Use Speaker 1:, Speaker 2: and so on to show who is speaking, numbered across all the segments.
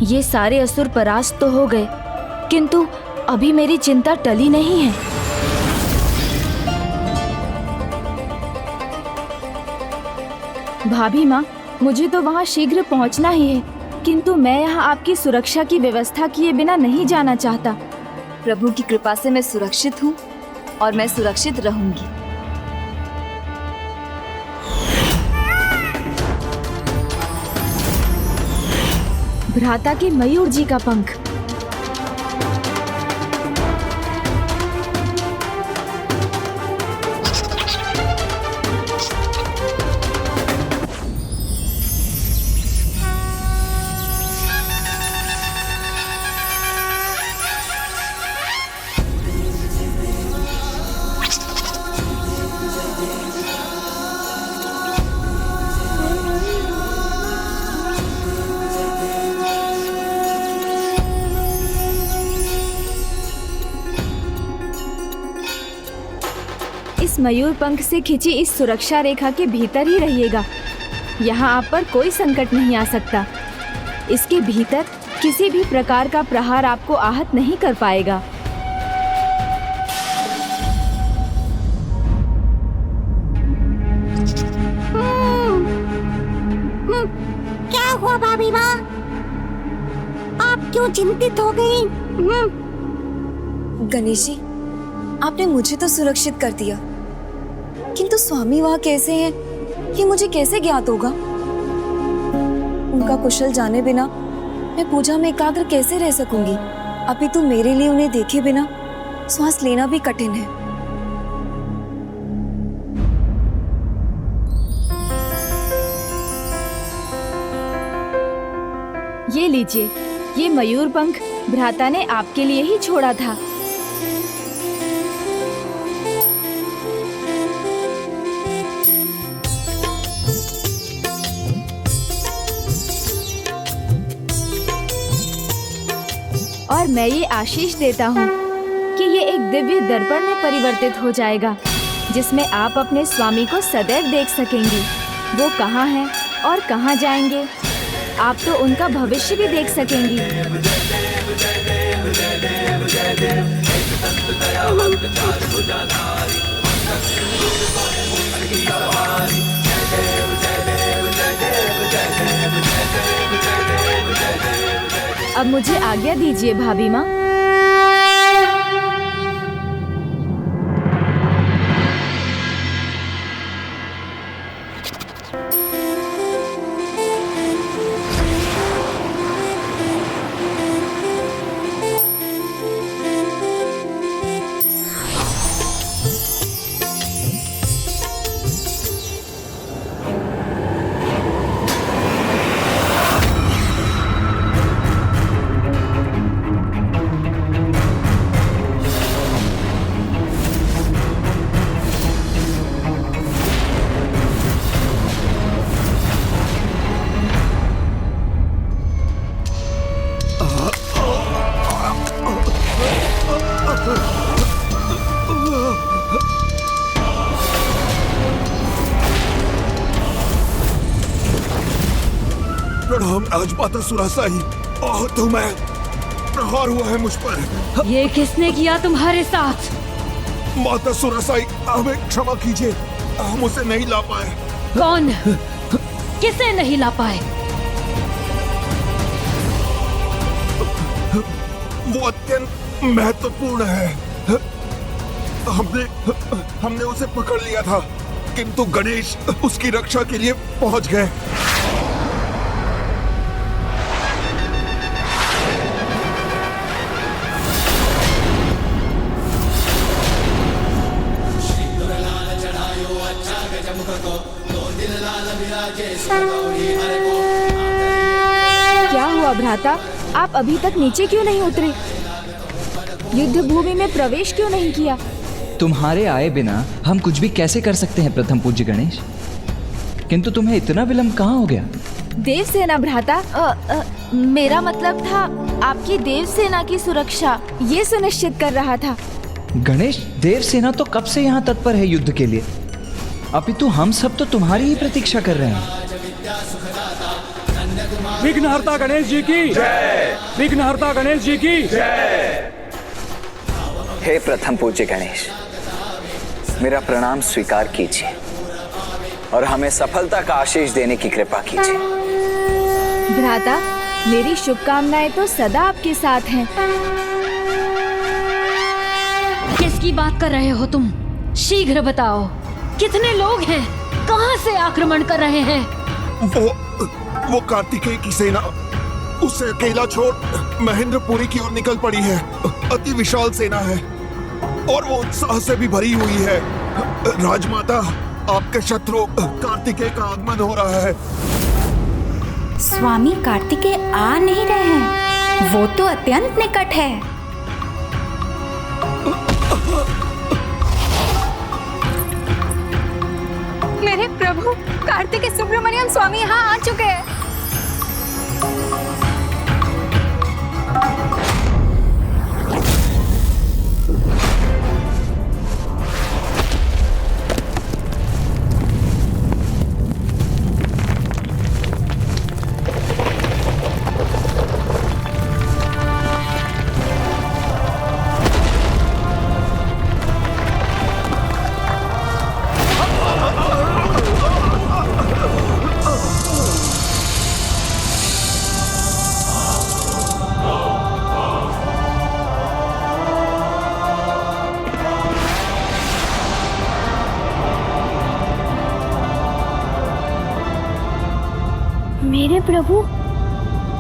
Speaker 1: ये सारे असुर परास्त तो हो गए, किंतु अभी मेरी चिंता टली नहीं है। भाभी माँ, मुझे तो वहाँ शीघ्र पहुँचना ही है, किंतु मैं यहाँ आपकी सुरक्षा की व्यवस्था किए बिना नहीं जाना चाहता।
Speaker 2: प्रभु की कृपा से मैं सुरक्षित हूँ और मैं सुरक्षित रहूंगी।
Speaker 1: भ्राता के मयूर जी का पंख। इस मयूर पंख से खिंची इस सुरक्षा रेखा के भीतर ही रहिएगा। यहाँ आप पर कोई संकट नहीं आ सकता। इसके भीतर किसी भी प्रकार का प्रहार आपको आहत नहीं कर पाएगा।
Speaker 3: क्या हुआ भाभी माँ? आप क्यों चिंतित हो गई?
Speaker 2: गणेश जी, आपने मुझे तो सुरक्षित कर दिया, किंतु स्वामी वहाँ कैसे हैं, ये मुझे कैसे ज्ञात होगा? उनका कुशल जाने बिना मैं पूजा में एकाग्र कैसे रह सकूंगी? अभी तो मेरे लिए उन्हें देखे बिना श्वास लेना भी कठिन है।
Speaker 1: ये लीजिए, ये मयूर पंख भ्राता ने आपके लिए ही छोड़ा था। और मैं ये आशीष देता हूँ कि ये एक दिव्य दर्पण में परिवर्तित हो जाएगा, जिसमें आप अपने स्वामी को सदैव देख सकेंगी। वो कहाँ हैं और कहाँ जाएंगे, आप तो उनका भविष्य भी देख सकेंगी। अब मुझे आज्ञा दीजिए भाभी माँ।
Speaker 4: प्रणाम राजमाता सुरासाई। तुम्हें प्रहार हुआ है मुझ पर।
Speaker 5: ये किसने किया तुम्हारे साथ?
Speaker 4: माता सुरासाई, हमें क्षमा कीजिए, हम उसे नहीं ला पाए।
Speaker 5: कौन? किसे नहीं ला पाए?
Speaker 4: वो अत्यंत महत्वपूर्ण है। हमने उसे पकड़ लिया था, किंतु गणेश उसकी रक्षा के लिए पहुंच गए।
Speaker 1: क्या हुआ भ्राता, आप अभी तक नीचे क्यों नहीं उतरे? युद्ध भूमि में प्रवेश क्यों नहीं किया?
Speaker 6: तुम्हारे आए बिना हम कुछ भी कैसे कर सकते हैं प्रथम पूज्य गणेश? किंतु तुम्हें इतना विलंब कहाँ हो गया?
Speaker 1: देवसेना भ्राता, मेरा मतलब था आपकी देवसेना की सुरक्षा, ये सुनिश्चित कर रहा था।
Speaker 6: गणेश, देवसेना तो कब से यहाँ तत्पर है युद्ध के लिए, अपितु हम सब तो तुम्हारी ही प्रतीक्षा कर रहे हैं।
Speaker 7: विघ्नहर्ता गणेश जी की जय। विघ्नहर्ता गणेश जी की जय।
Speaker 6: हे प्रथम पूज्य गणेश, मेरा प्रणाम स्वीकार कीजिए और हमें सफलता का आशीष देने की कृपा कीजिए।
Speaker 1: भ्राता, मेरी शुभकामनाएं तो सदा आपके साथ हैं।
Speaker 5: किसकी बात कर रहे हो तुम? शीघ्र बताओ, कितने लोग हैं? कहां से आक्रमण कर रहे हैं?
Speaker 4: वो कार्तिकेय की सेना उसे अकेला छोड़ महेंद्रपुरी की ओर निकल पड़ी है। अति विशाल सेना है और वो उत्साह से भी भरी हुई है। राजमाता, आपके शत्रु कार्तिकेय का आगमन हो रहा है।
Speaker 3: स्वामी कार्तिकेय आ नहीं रहे हैं, वो तो अत्यंत निकट है।
Speaker 2: मेरे प्रभु, कार्तिकेय सुब्रमण्यम स्वामी यहाँ आ चुके हैं।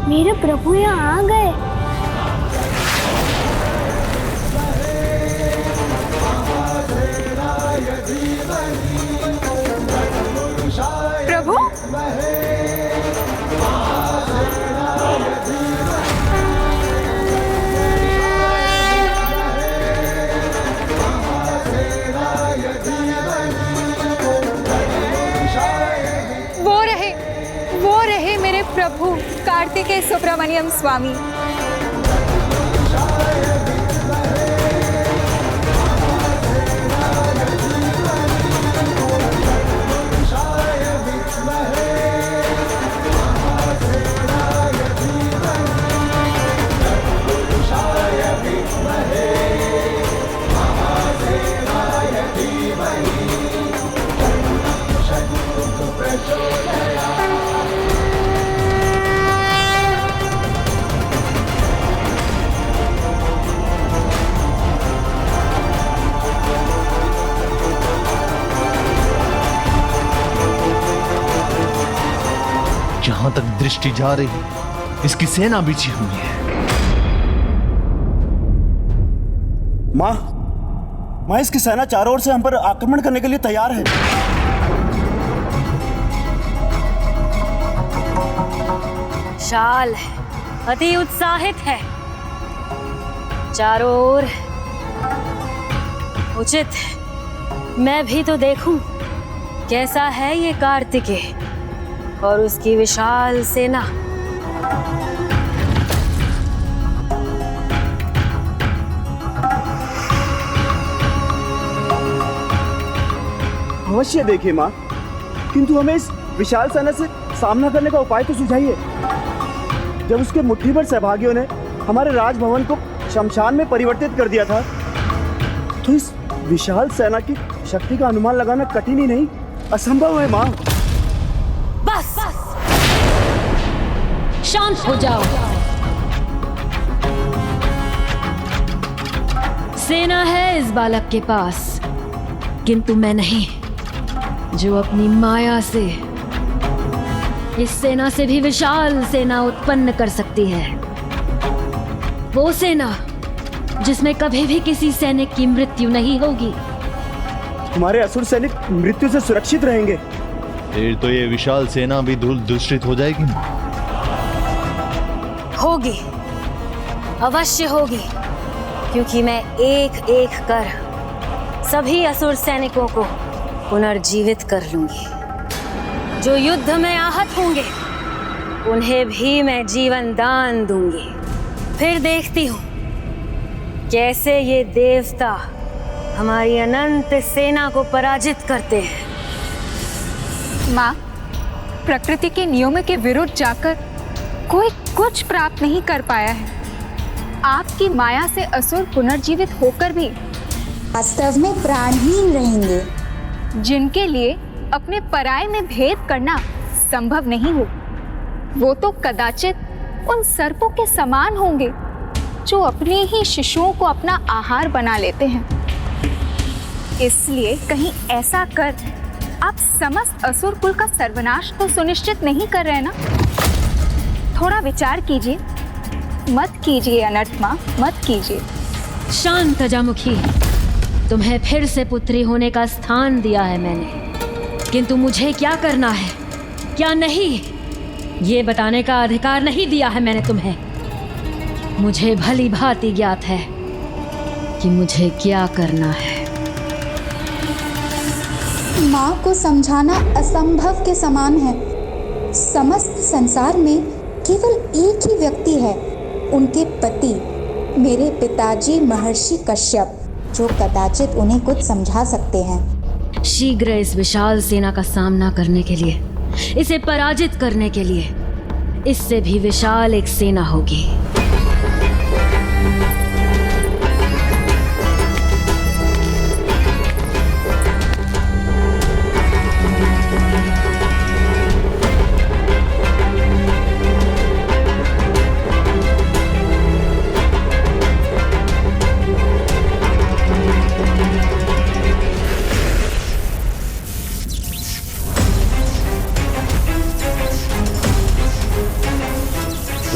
Speaker 3: मेरे प्रभु यहाँ आ गए।
Speaker 2: प्रभु, वो रहे मेरे प्रभु कार्तिकेय सुब्रमण्यम स्वामी।
Speaker 8: जहां तक दृष्टि जा रही, इसकी सेना बिछी हुई है।
Speaker 9: माँ, इसकी सेना चारों ओर से हम पर आक्रमण करने के लिए तैयार है।
Speaker 5: शाल अति उत्साहित है, चारों ओर उचित है। मैं भी तो देखूं कैसा है ये कार्तिकेय और उसकी विशाल सेना।
Speaker 9: अवश्य देखिए माँ, किंतु हमें इस विशाल सेना से सामना करने का उपाय तो सुझाइए। जब उसके मुट्ठी भर सहभागियों ने हमारे राजभवन को शमशान में परिवर्तित कर दिया था, तो इस विशाल सेना की शक्ति का अनुमान लगाना कठिन ही नहीं, असंभव है माँ।
Speaker 5: बस शांत हो जाओ। सेना है इस बालक के पास, किंतु मैं नहीं, जो अपनी माया से इस सेना से भी विशाल सेना उत्पन्न कर सकती है। वो सेना जिसमें कभी भी किसी सैनिक की मृत्यु नहीं होगी।
Speaker 9: हमारे असुर सैनिक मृत्यु से सुरक्षित रहेंगे।
Speaker 8: फिर तो ये विशाल सेना भी धूल दूषित हो जाएगी।
Speaker 5: होगी, अवश्य होगी, क्योंकि मैं एक एक कर सभी असुर सैनिकों को पुनर्जीवित कर लूंगी। जो युद्ध में आहत होंगे उन्हें भी मैं जीवन दान दूंगी। फिर देखती हूँ कैसे ये देवता हमारी अनंत सेना को पराजित करते हैं।
Speaker 2: माँ, प्रकृति के नियमों के विरुद्ध जाकर
Speaker 10: कोई कुछ प्राप्त नहीं कर पाया है। आपकी माया से असुर पुनर्जीवित होकर भी
Speaker 3: वास्तव में प्राणहीन रहेंगे।
Speaker 10: जिनके लिए अपने पराये में भेद करना संभव नहीं हो, वो तो कदाचित उन सर्पों के समान होंगे जो अपने ही शिशुओं को अपना आहार बना लेते हैं। इसलिए कहीं ऐसा कर आप समस्त असुर कुल का सर्वनाश तो सुनिश्चित नहीं कर रहे ना? थोड़ा विचार कीजिए, मत कीजिए अनर्थ माँ, मत कीजिए।
Speaker 5: शांत अजामुखी, तुम्हें फिर से पुत्री होने का स्थान दिया है मैंने, किंतु मुझे क्या करना है क्या नहीं, ये बताने का अधिकार नहीं दिया है मैंने तुम्हें। मुझे भली भांति ज्ञात है कि मुझे क्या करना है।
Speaker 3: माँ को समझाना असंभव के समान है। समस्त संसार में केवल एक ही व्यक्ति है, उनके पति मेरे पिताजी महर्षि कश्यप, जो कदाचित उन्हें कुछ समझा सकते हैं।
Speaker 5: शीघ्र इस विशाल सेना का सामना करने के लिए, इसे पराजित करने के लिए, इससे भी विशाल एक सेना होगी।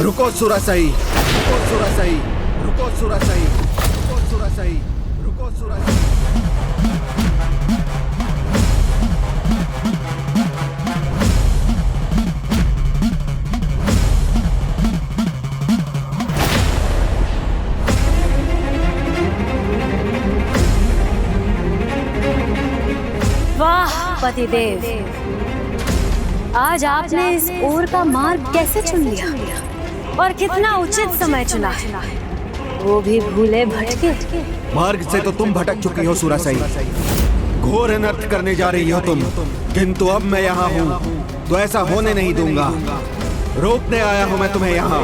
Speaker 9: रुको सुरासई, रुको सुरासई, रुको सुरासई, रुको सुरासई, रुको सुरासई।
Speaker 5: वाह पतिदेव, आज आपने इस ओर का मार्ग कैसे चुन लिया और कितना उचित समय चुना है, वो भी भूले भटके।
Speaker 9: मार्ग से तो तुम भटक चुकी हो सुरासई, घोर अनर्थ करने जा रही हो तुम, किंतु अब मैं यहाँ हूँ तो ऐसा होने नहीं दूंगा। रोकने आया हूँ मैं तुम्हें यहाँ।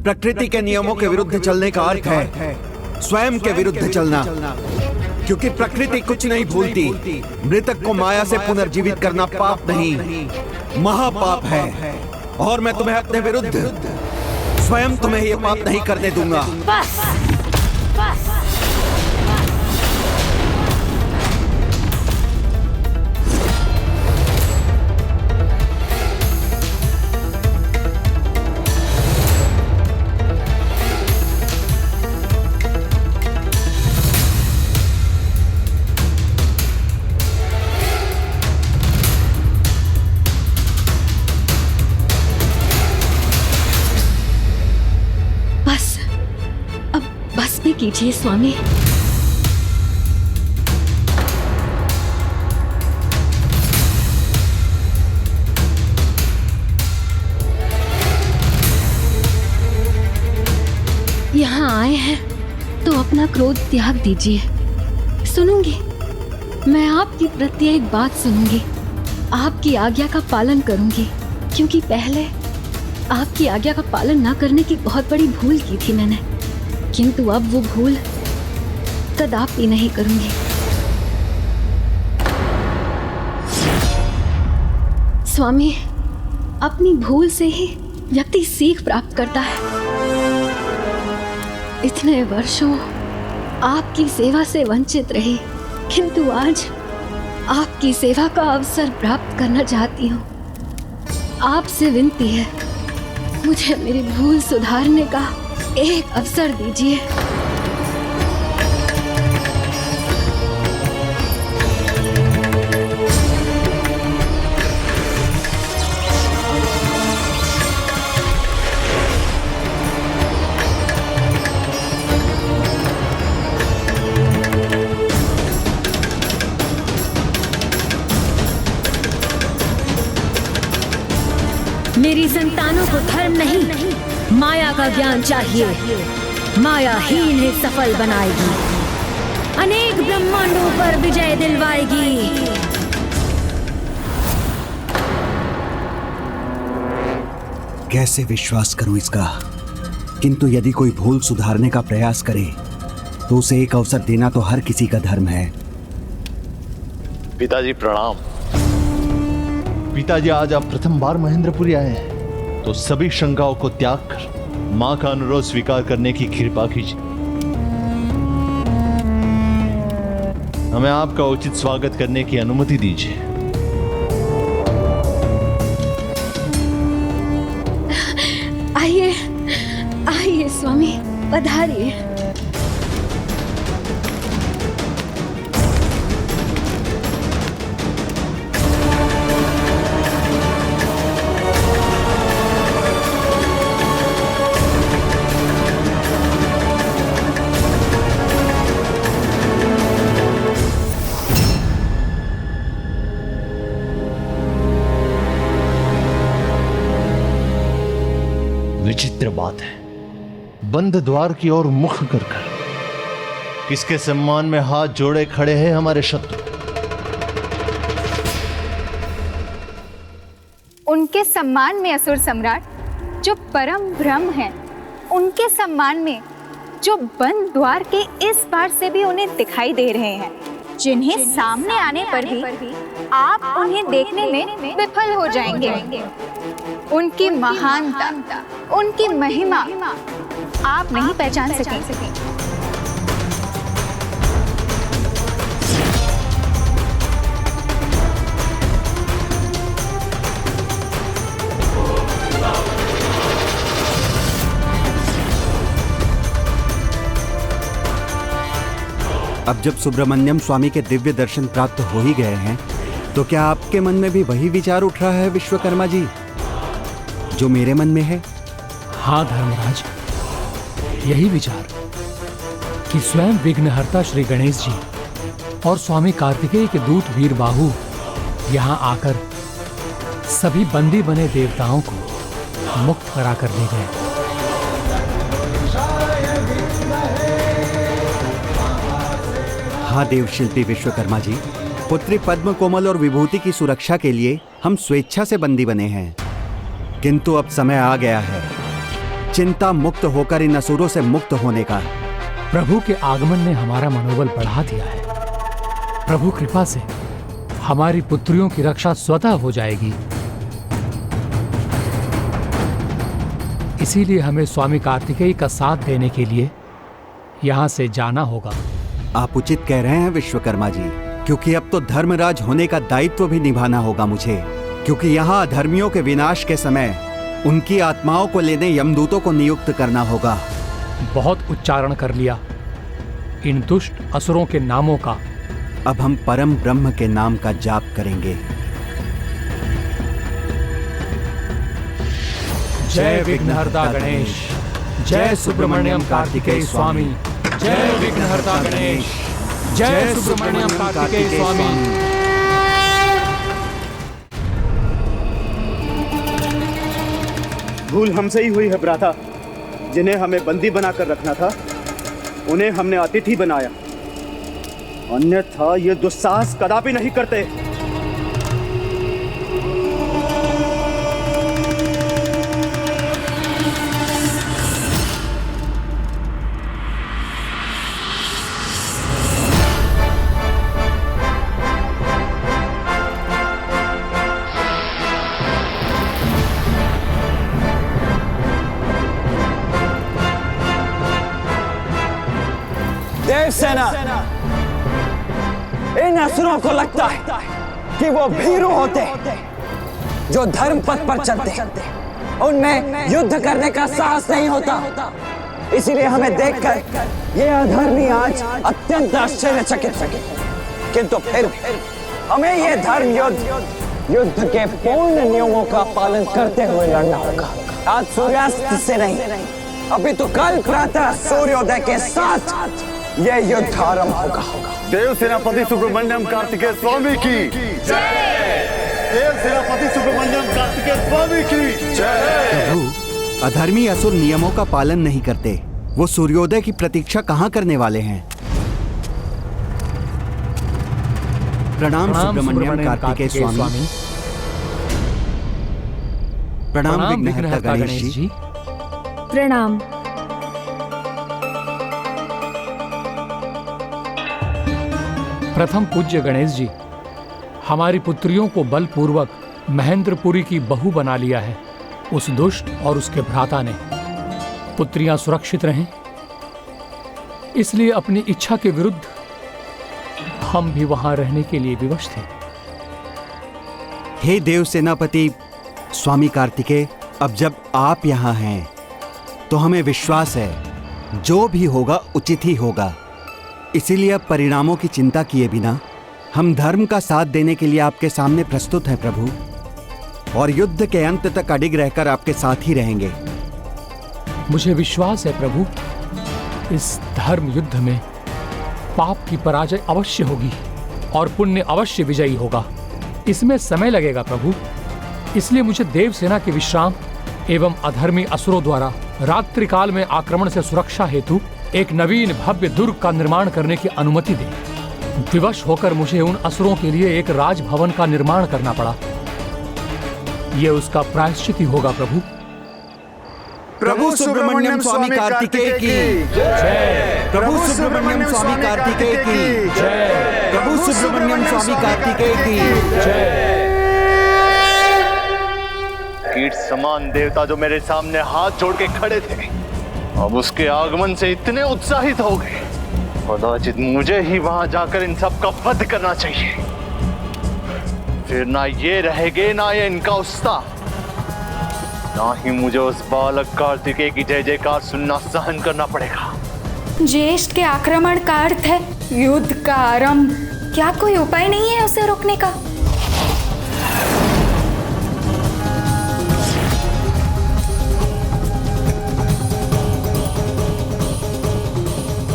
Speaker 9: प्रकृति के नियमों के विरुद्ध चलने का अर्थ है स्वयं के विरुद्ध चलना, क्योंकि प्रकृति कुछ नहीं भूलती। मृतक को माया से पुनर्जीवित करना पाप नहीं, महापाप है, और मैं तुम्हें अपने विरुद्ध स्वयं तुम्हें ये पाप नहीं करने दूंगा।
Speaker 5: बस, बस। कीजिए स्वामी। यहाँ आए हैं तो अपना क्रोध त्याग दीजिए। सुनूंगी, मैं आपकी प्रत्येक बात सुनूंगी, आपकी आज्ञा का पालन करूंगी, क्योंकि पहले आपकी आज्ञा का पालन ना करने की बहुत बड़ी भूल की थी मैंने, किंतु अब वो भूल कदापि नहीं करूंगी। स्वामी, अपनी भूल से ही व्यक्ति सीख प्राप्त करता है। इतने वर्षों आपकी सेवा से वंचित रही, किंतु आज आपकी सेवा का अवसर प्राप्त करना चाहती हूँ। आपसे विनती है, मुझे मेरी भूल सुधारने का एक अवसर दीजिए। मेरी संतानों को धर्म नहीं, माया का ज्ञान चाहिए। मायाहीन ही सफल बनाएगी। अनेक ब्रह्मांडों पर विजय दिलवाएगी।
Speaker 11: कैसे विश्वास करूं इसका? किंतु यदि कोई भूल सुधारने का प्रयास करे तो उसे एक अवसर देना तो हर किसी का धर्म है।
Speaker 8: पिताजी प्रणाम। पिताजी, आज आप प्रथम बार महेंद्रपुरी आए हैं, तो सभी शंकाओं को त्याग कर मां का अनुरोध स्वीकार करने की कृपा कीजिए। हमें आपका उचित स्वागत करने की अनुमति दीजिए।
Speaker 1: आइए आइए स्वामी, पधारिए।
Speaker 8: विचित्र बात है, बंद द्वार की ओर मुख कर किसके सम्मान में हाथ जोड़े खड़े हैं हमारे शत्रु।
Speaker 10: उनके सम्मान में असुर सम्राट जो परम ब्रह्म हैं, उनके सम्मान में जो बंद द्वार के इस पार से भी उन्हें दिखाई दे रहे हैं, जिन्हें सामने आने पर भी आप उन्हें देखने में विफल हो जाएंगे। उनकी महानता, उनकी महिमा आप नहीं पहचान सकेंगे।
Speaker 11: अब जब सुब्रमण्यम स्वामी के दिव्य दर्शन प्राप्त हो ही गए हैं, तो क्या आपके मन में भी वही विचार उठ रहा है विश्वकर्मा जी जो मेरे मन में है?
Speaker 7: हाँ धर्मराज, यही विचार कि स्वयं विघ्नहर्ता श्री गणेश जी और स्वामी कार्तिकेय के दूत वीरबाहु यहाँ आकर सभी बंदी बने देवताओं को मुक्त करा कर ले गए।
Speaker 11: हाँ देवशिल्पी विश्वकर्मा जी, पुत्री पद्म कोमल और विभूति की सुरक्षा के लिए हम स्वेच्छा से बंदी बने हैं, किंतु अब समय आ गया है चिंता मुक्त होकर इन असुरों से मुक्त होने का।
Speaker 7: प्रभु के आगमन ने हमारा मनोबल बढ़ा दिया है। प्रभु कृपा से हमारी पुत्रियों की रक्षा स्वतः हो जाएगी। इसीलिए हमें स्वामी कार्तिकेय का साथ देने के लिए यहाँ से जाना होगा।
Speaker 11: आप उचित कह रहे हैं विश्वकर्मा जी, क्योंकि अब तो धर्मराज होने का दायित्व भी निभाना होगा मुझे, क्योंकि यहाँ अधर्मियों के विनाश के समय उनकी आत्माओं को लेने यमदूतों को नियुक्त करना होगा।
Speaker 7: बहुत उच्चारण कर लिया इन दुष्ट असुरों के नामों का।
Speaker 11: अब हम परम ब्रह्म के नाम का जाप करेंगे।
Speaker 7: जय विघ्नहर्ता गणेश, जय सुब्रमण्यम कार्तिकेय स्वामी, जय विघ्नहर्ता गणेश, जय सुब्रमण्यम कार्तिकेय स्वामी।
Speaker 9: भूल हमसे ही हुई है भ्राता। जिन्हें हमें बंदी बनाकर रखना था उन्हें हमने अतिथि बनाया, अन्यथा ये दुस्साहस कदापि नहीं करते।
Speaker 6: देवसेना, इन असुरों को लगता है कि वो भीरू होते जो धर्म पथ पर चलते, उनमें युद्ध करने का साहस नहीं होता। इसीलिए हमें देखकर ये अधर्मी आज अत्यंत आश्चर्यचकित लगे, किंतु फिर हमें ये धर्म युद्ध के पूर्ण नियमों का पालन करते हुए लड़ना होगा। आज सूर्यास्त से नहीं, अभी तो कल प्रातः सूर्योदय के साथ ये युद्ध आरंभ होगा।
Speaker 9: देव सेनापति सुब्रमण्यम कार्तिकेय स्वामी की जय। देव सेनापति सुब्रमण्यम कार्तिकेय स्वामी की जय।
Speaker 11: प्रभु, अधर्मी असुर नियमों का पालन नहीं करते, वो सूर्योदय की प्रतीक्षा कहाँ करने वाले हैं? प्रणाम सुब्रमण्यम कार्तिकेय स्वामी। प्रणाम विघ्नहर्ता गणेश जी।
Speaker 1: प्रणाम।
Speaker 7: प्रथम पूज्य गणेश जी, हमारी पुत्रियों को बलपूर्वक महेंद्रपुरी की बहू बना लिया है उस दुष्ट और उसके भ्राता ने। पुत्रियां सुरक्षित रहें, इसलिए अपनी इच्छा के विरुद्ध हम भी वहां रहने के लिए विवश थे।
Speaker 11: हे देव सेनापति स्वामी कार्तिकेय, अब जब आप यहाँ हैं तो हमें विश्वास है जो भी होगा उचित ही होगा। इसीलिए अब परिणामों की चिंता किए बिना हम धर्म का साथ देने के लिए आपके सामने प्रस्तुत हैं प्रभु, और युद्ध के अंत तक अडिग रहकर आपके साथ ही रहेंगे।
Speaker 7: मुझे विश्वास है प्रभु, इस धर्म युद्ध में पाप की पराजय अवश्य होगी और पुण्य अवश्य विजयी होगा। इसमें समय लगेगा प्रभु, इसलिए मुझे देवसेना के विश्राम एवं अधर्मी असुरों द्वारा रात्रिकाल में आक्रमण से सुरक्षा हेतु एक नवीन भव्य दुर्ग का निर्माण करने की अनुमति दे। विवश होकर मुझे उन असुरों के लिए एक राजभवन का निर्माण करना पड़ा। यह उसका प्रायश्चित ही होगा प्रभु।
Speaker 11: प्रभु सुब्रमण्यम स्वामी कार्तिकेय की जय। प्रभु सुब्रमण्यम स्वामी कार्तिकेय की जय। प्रभु सुब्रमण्यम स्वामी कार्तिकेय की जय।
Speaker 8: कीट समान देवता जो मेरे सामने हाथ जोड़ के खड़े थे, अब उसके आगमन से इतने उत्साहित हो गए, कदाचित मुझे ही वहां जाकर इन सब का वध करना चाहिए। फिर ना ये रहेगे ना ये इनका उत्साह, ना ही मुझे उस बालक कार्तिकेय की जय जयकार सुनना सहन करना पड़ेगा।
Speaker 10: ज्येष्ठ के आक्रमण का अर्थ है युद्ध का आरंभ। क्या कोई उपाय नहीं है उसे रोकने का?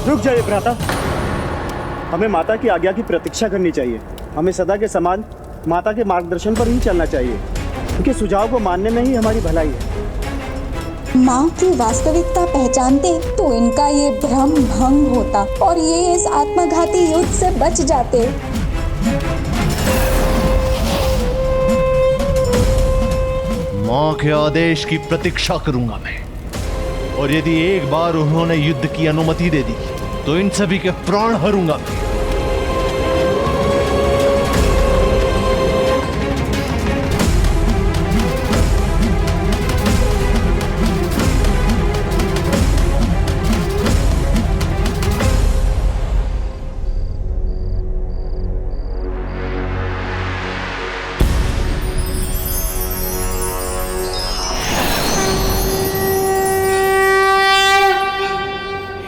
Speaker 9: रुक जाइए भ्राता, हमें माता की आज्ञा की प्रतीक्षा करनी चाहिए। हमें सदा के समान माता के मार्गदर्शन पर ही चलना चाहिए, उनके सुझाव को मानने में ही हमारी भलाई है।
Speaker 3: माँ की वास्तविकता पहचानते तो इनका ये भ्रम भंग होता और ये इस आत्मघाती युद्ध से बच जाते।
Speaker 8: माँ के आदेश की प्रतीक्षा करूंगा मैं, और यदि एक बार उन्होंने युद्ध की अनुमति दे दी तो इन सभी के प्राण हरूंगा मैं।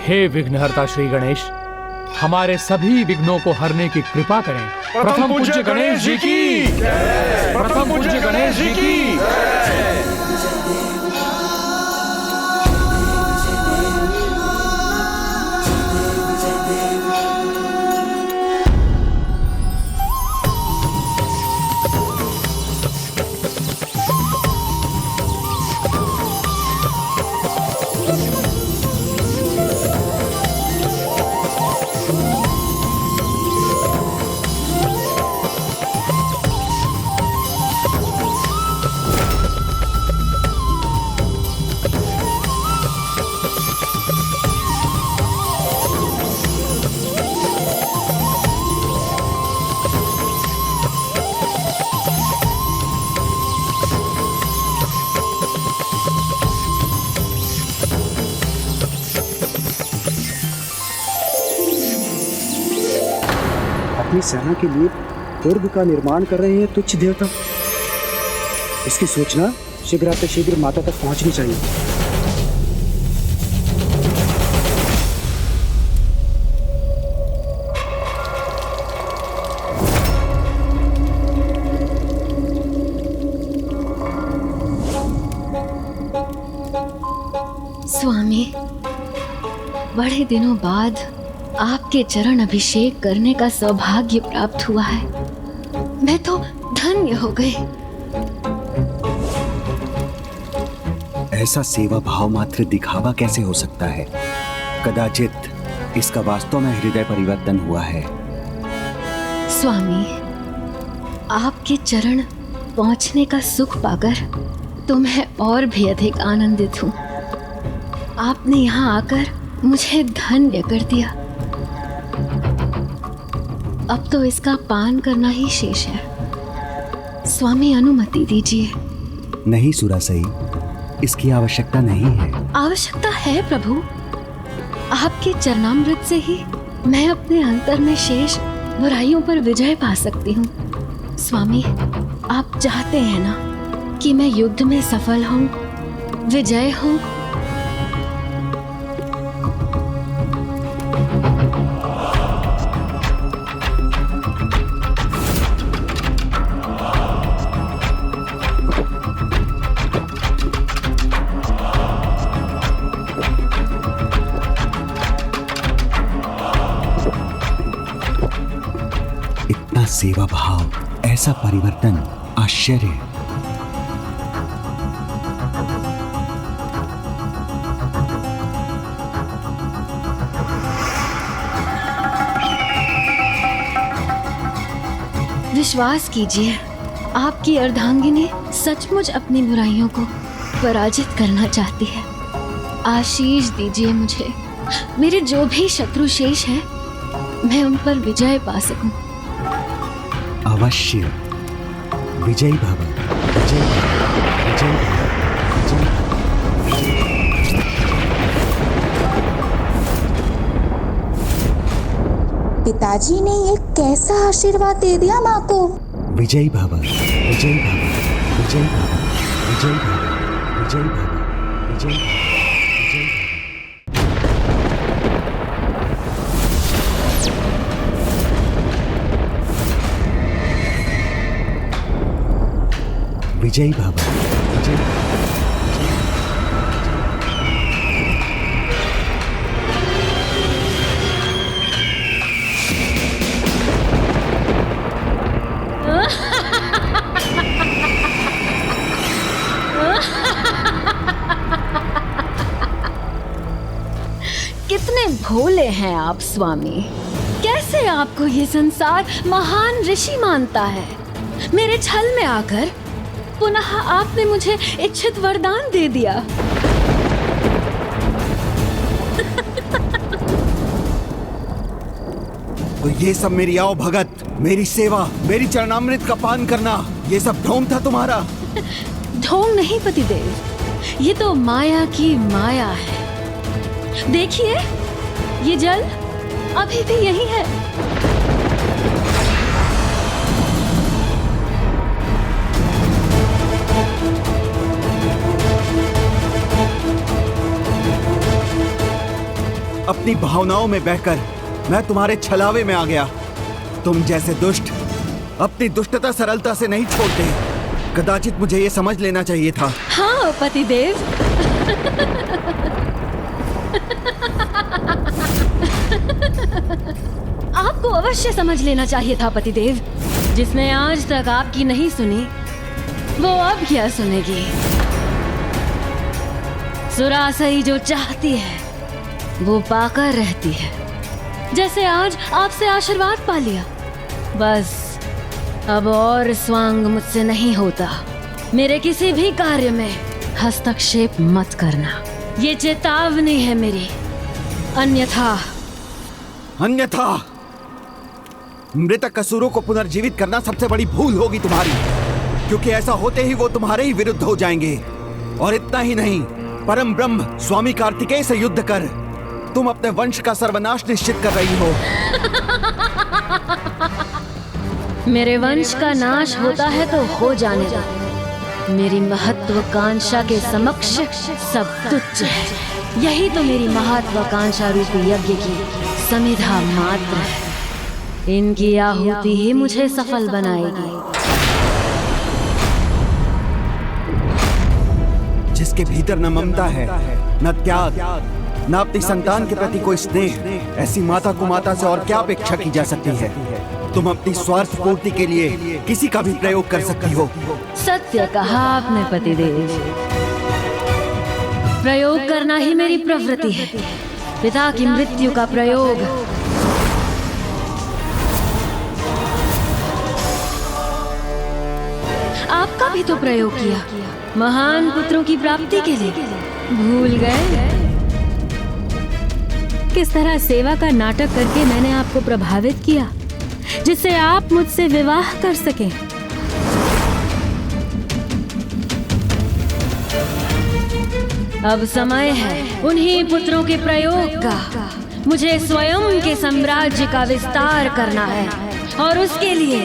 Speaker 7: हे विघ्नहर्ता श्री गणेश, हमारे सभी विघ्नों को हरने की कृपा करें। प्रथम पूज्य गणेश जी की जय। प्रथम पूज्य गणेश जी की जय।
Speaker 9: अपनी सेना के लिए दुर्ग का निर्माण कर रहे हैं तुच्छ देवता। इसकी सूचना शीघ्र माता तक पहुंचनी चाहिए।
Speaker 12: स्वामी, बड़े दिनों बाद आपके चरण अभिषेक करने का सौभाग्य प्राप्त हुआ है। मैं तो धन्य हो गई।
Speaker 11: ऐसा सेवा भाव मात्र दिखावा कैसे हो सकता है? कदाचित इसका वास्तव में हृदय परिवर्तन हुआ है।
Speaker 12: स्वामी, आपके चरण पहुंचने का सुख पाकर तो मैं और भी अधिक आनंदित हूँ। आपने यहाँ आकर मुझे धन्य कर दिया। अब तो इसका पान करना ही शेष है। स्वामी अनुमति दीजिए।
Speaker 11: नहीं सुरासई, इसकी आवश्यकता नहीं है।
Speaker 12: आवश्यकता है प्रभु। आपके चरणामृत से ही मैं अपने अंतर में शेष बुराइयों पर विजय पा सकती हूँ। स्वामी, आप चाहते हैं ना कि मैं युद्ध में सफल हूँ, विजय हूँ।
Speaker 11: इतना सेवा भाव, ऐसा परिवर्तन, आश्चर्य।
Speaker 12: विश्वास कीजिए, आपकी अर्धांगिनी सचमुच अपनी बुराइयों को पराजित करना चाहती है। आशीष दीजिए मुझे, मेरे जो भी शत्रु शेष हैं, मैं उन पर विजय पा सकूं।
Speaker 11: अवश्य। विजयी भव, विजयी भव, विजयी भव, विजयी भव।
Speaker 3: पिताजी ने ये कैसा आशीर्वाद दे दिया माँ को।
Speaker 11: विजयी भव, विजयी भव, विजयी भव, विजयी भव, विजयी भव, विजयी भव। विजयी भव, विजयी भव।
Speaker 12: कितने भोले हैं आप स्वामी। कैसे आपको ये संसार महान ऋषि मानता है। मेरे छल में आकर पुनः आपने मुझे इच्छित वरदान दे दिया।
Speaker 11: तो ये सब मेरी आओ भगत, मेरी सेवा, मेरी चरणामृत का पान करना, ये सब ढोंग था तुम्हारा?
Speaker 12: ढोंग नहीं पतिदेव, ये तो माया की माया है। देखिए, ये जल अभी भी यही है।
Speaker 11: अपनी भावनाओं में बहकर मैं तुम्हारे छलावे में आ गया। तुम जैसे दुष्ट अपनी दुष्टता सरलता से नहीं छोड़ते। कदाचित मुझे ये समझ लेना चाहिए था।
Speaker 12: हाँ पतिदेव। आपको अवश्य समझ लेना चाहिए था पतिदेव। जिसने आज तक आपकी नहीं सुनी, वो अब क्या सुनेगी। सुरासई जो चाहती है वो पाकर रहती है। जैसे आज आपसे आशीर्वाद पा लिया, बस अब और स्वांग मुझसे नहीं होता। मेरे किसी भी कार्य में हस्तक्षेप मत करना, ये चेतावनी है मेरी। अन्यथा
Speaker 11: मृतक असुरों को पुनर्जीवित करना सबसे बड़ी भूल होगी तुम्हारी, क्योंकि ऐसा होते ही वो तुम्हारे ही विरुद्ध हो जाएंगे। और इतना ही नहीं, परम ब्रह्म स्वामी कार्तिकेय से युद्ध कर तुम अपने वंश का सर्वनाश निश्चित कर रही हो।
Speaker 12: मेरे वंश का नाश होता है तो हो जाने दो। मेरी महत्वाकांक्षा के समक्ष सब तुच्छ है। यही तो मेरी महत्वाकांक्षा रूपी यज्ञ की समिधा मात्र है। इनकी आहुति ही मुझे सफल बनाएगी।
Speaker 11: जिसके भीतर न ममता है, न त्याग, न अपनी संतान के प्रति कोई स्नेह, ऐसी माता को माता से और क्या अपेक्षा की जा सकती है। तुम अपनी स्वार्थ पूर्ति के लिए किसी का भी प्रयोग कर सकती हो।
Speaker 12: सत्य कहा आपने पतिदेव। प्रयोग करना ही मेरी प्रवृत्ति है। पिता की मृत्यु का प्रयोग आपका भी तो प्रयोग किया, महान पुत्रों की प्राप्ति के लिए। भूल गए किस तरह सेवा का नाटक करके मैंने आपको प्रभावित किया, जिससे आप मुझसे विवाह कर सकें। अब समय है उन्हीं पुत्रों के प्रयोग का। मुझे स्वयं के साम्राज्य का विस्तार करना है, और उसके लिए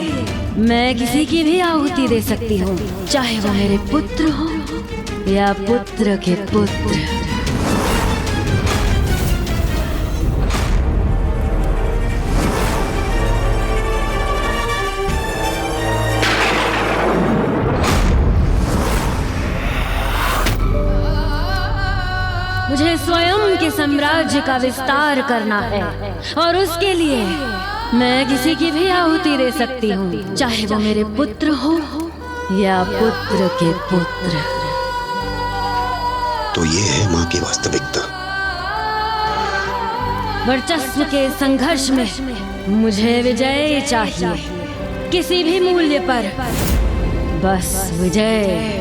Speaker 12: मैं किसी की भी आहुति दे सकती हूँ, चाहे वो मेरे पुत्र हो या पुत्र के पुत्र। मुझे स्वयं के साम्राज्य का विस्तार करना है, और उसके लिए मैं किसी की भी आहुति दे सकती हूँ, चाहे वो मेरे पुत्र हो या पुत्र के पुत्र।
Speaker 13: तो ये है माँ की वास्तविकता।
Speaker 12: वर्चस्व के संघर्ष में मुझे विजय चाहिए, किसी भी मूल्य पर, बस विजय।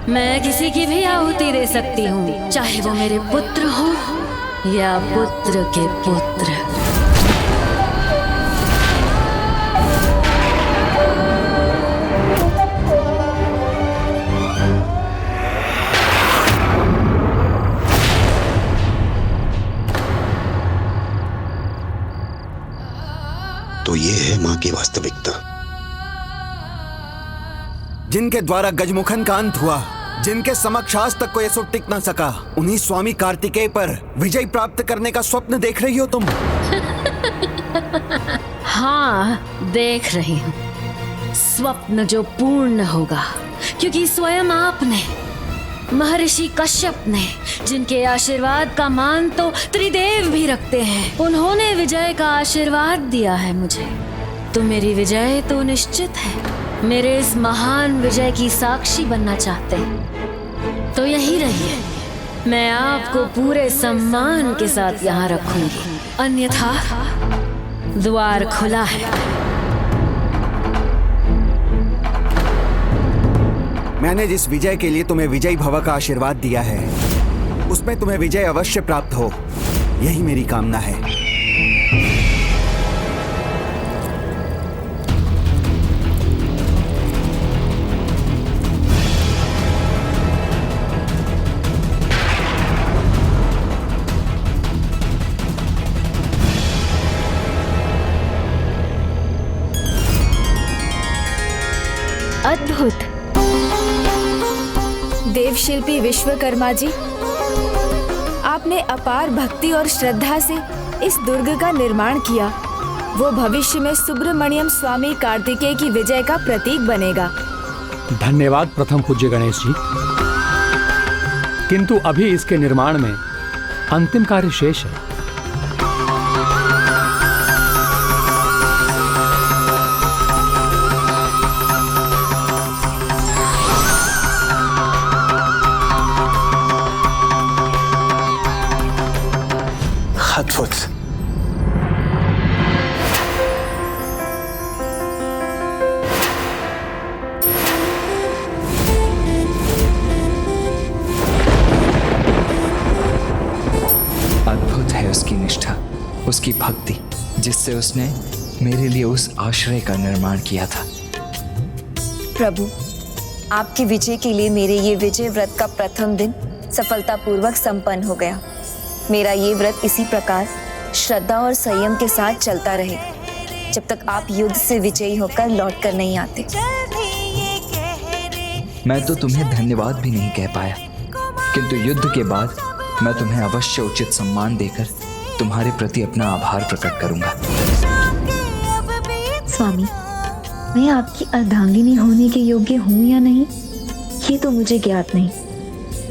Speaker 12: मैं किसी की भी आहुति दे सकती हूँ, चाहे वो मेरे पुत्र हो या पुत्र के पुत्र।
Speaker 13: तो ये है माँ की वास्तविकता।
Speaker 11: जिनके द्वारा गजमुखन का अंत हुआ, जिनके समक्ष आज तक कोई असुर टिक न सका, उन्हीं स्वामी कार्तिकेय पर विजय प्राप्त करने का स्वप्न देख रही हो तुम?
Speaker 12: हाँ, देख रही हूँ। स्वप्न जो पूर्ण होगा, क्योंकि स्वयं आपने, महर्षि कश्यप ने, जिनके आशीर्वाद का मान तो त्रिदेव भी रखते हैं, उन्होंने विजय का आशीर्वाद दिया है मुझे। तो मेरी विजय तो निश्चित है। मेरे इस महान विजय की साक्षी बनना चाहते हैं तो यही रहिए। मैं आपको पूरे सम्मान के साथ यहाँ रखूंगी, अन्यथा द्वार खुला है।
Speaker 11: मैंने जिस विजय के लिए तुम्हें विजयी भव का आशीर्वाद दिया है, उसमें तुम्हें विजय अवश्य प्राप्त हो, यही मेरी कामना है।
Speaker 1: अद्भुत। देवशिल्पी विश्वकर्मा जी, आपने अपार भक्ति और श्रद्धा से इस दुर्ग का निर्माण किया। वो भविष्य में सुब्रमण्यम स्वामी कार्तिकेय की विजय का प्रतीक बनेगा।
Speaker 7: धन्यवाद प्रथम पूज्य गणेश जी। किंतु अभी इसके निर्माण में अंतिम कार्य शेष है।
Speaker 13: अद्भुत।
Speaker 14: अद्भुत है उसकी निष्ठा, उसकी भक्ति, जिससे उसने मेरे लिए उस आश्रय का निर्माण किया था।
Speaker 2: प्रभु, आपकी विजय के लिए मेरे ये विजय व्रत का प्रथम दिन सफलतापूर्वक संपन्न हो गया। मेरा ये व्रत इसी प्रकार श्रद्धा और संयम के साथ चलता रहे जब तक आप युद्ध से विजयी होकर लौट कर नहीं आते।
Speaker 14: मैं तो तुम्हें धन्यवाद भी नहीं कह पाया, किंतु युद्ध के बाद मैं तुम्हें अवश्य उचित सम्मान देकर तुम्हारे प्रति अपना आभार प्रकट करूंगा।
Speaker 2: स्वामी, मैं आपकी अर्धांगिनी होने के योग्य हूँ या नहीं, ये तो मुझे ज्ञात नहीं,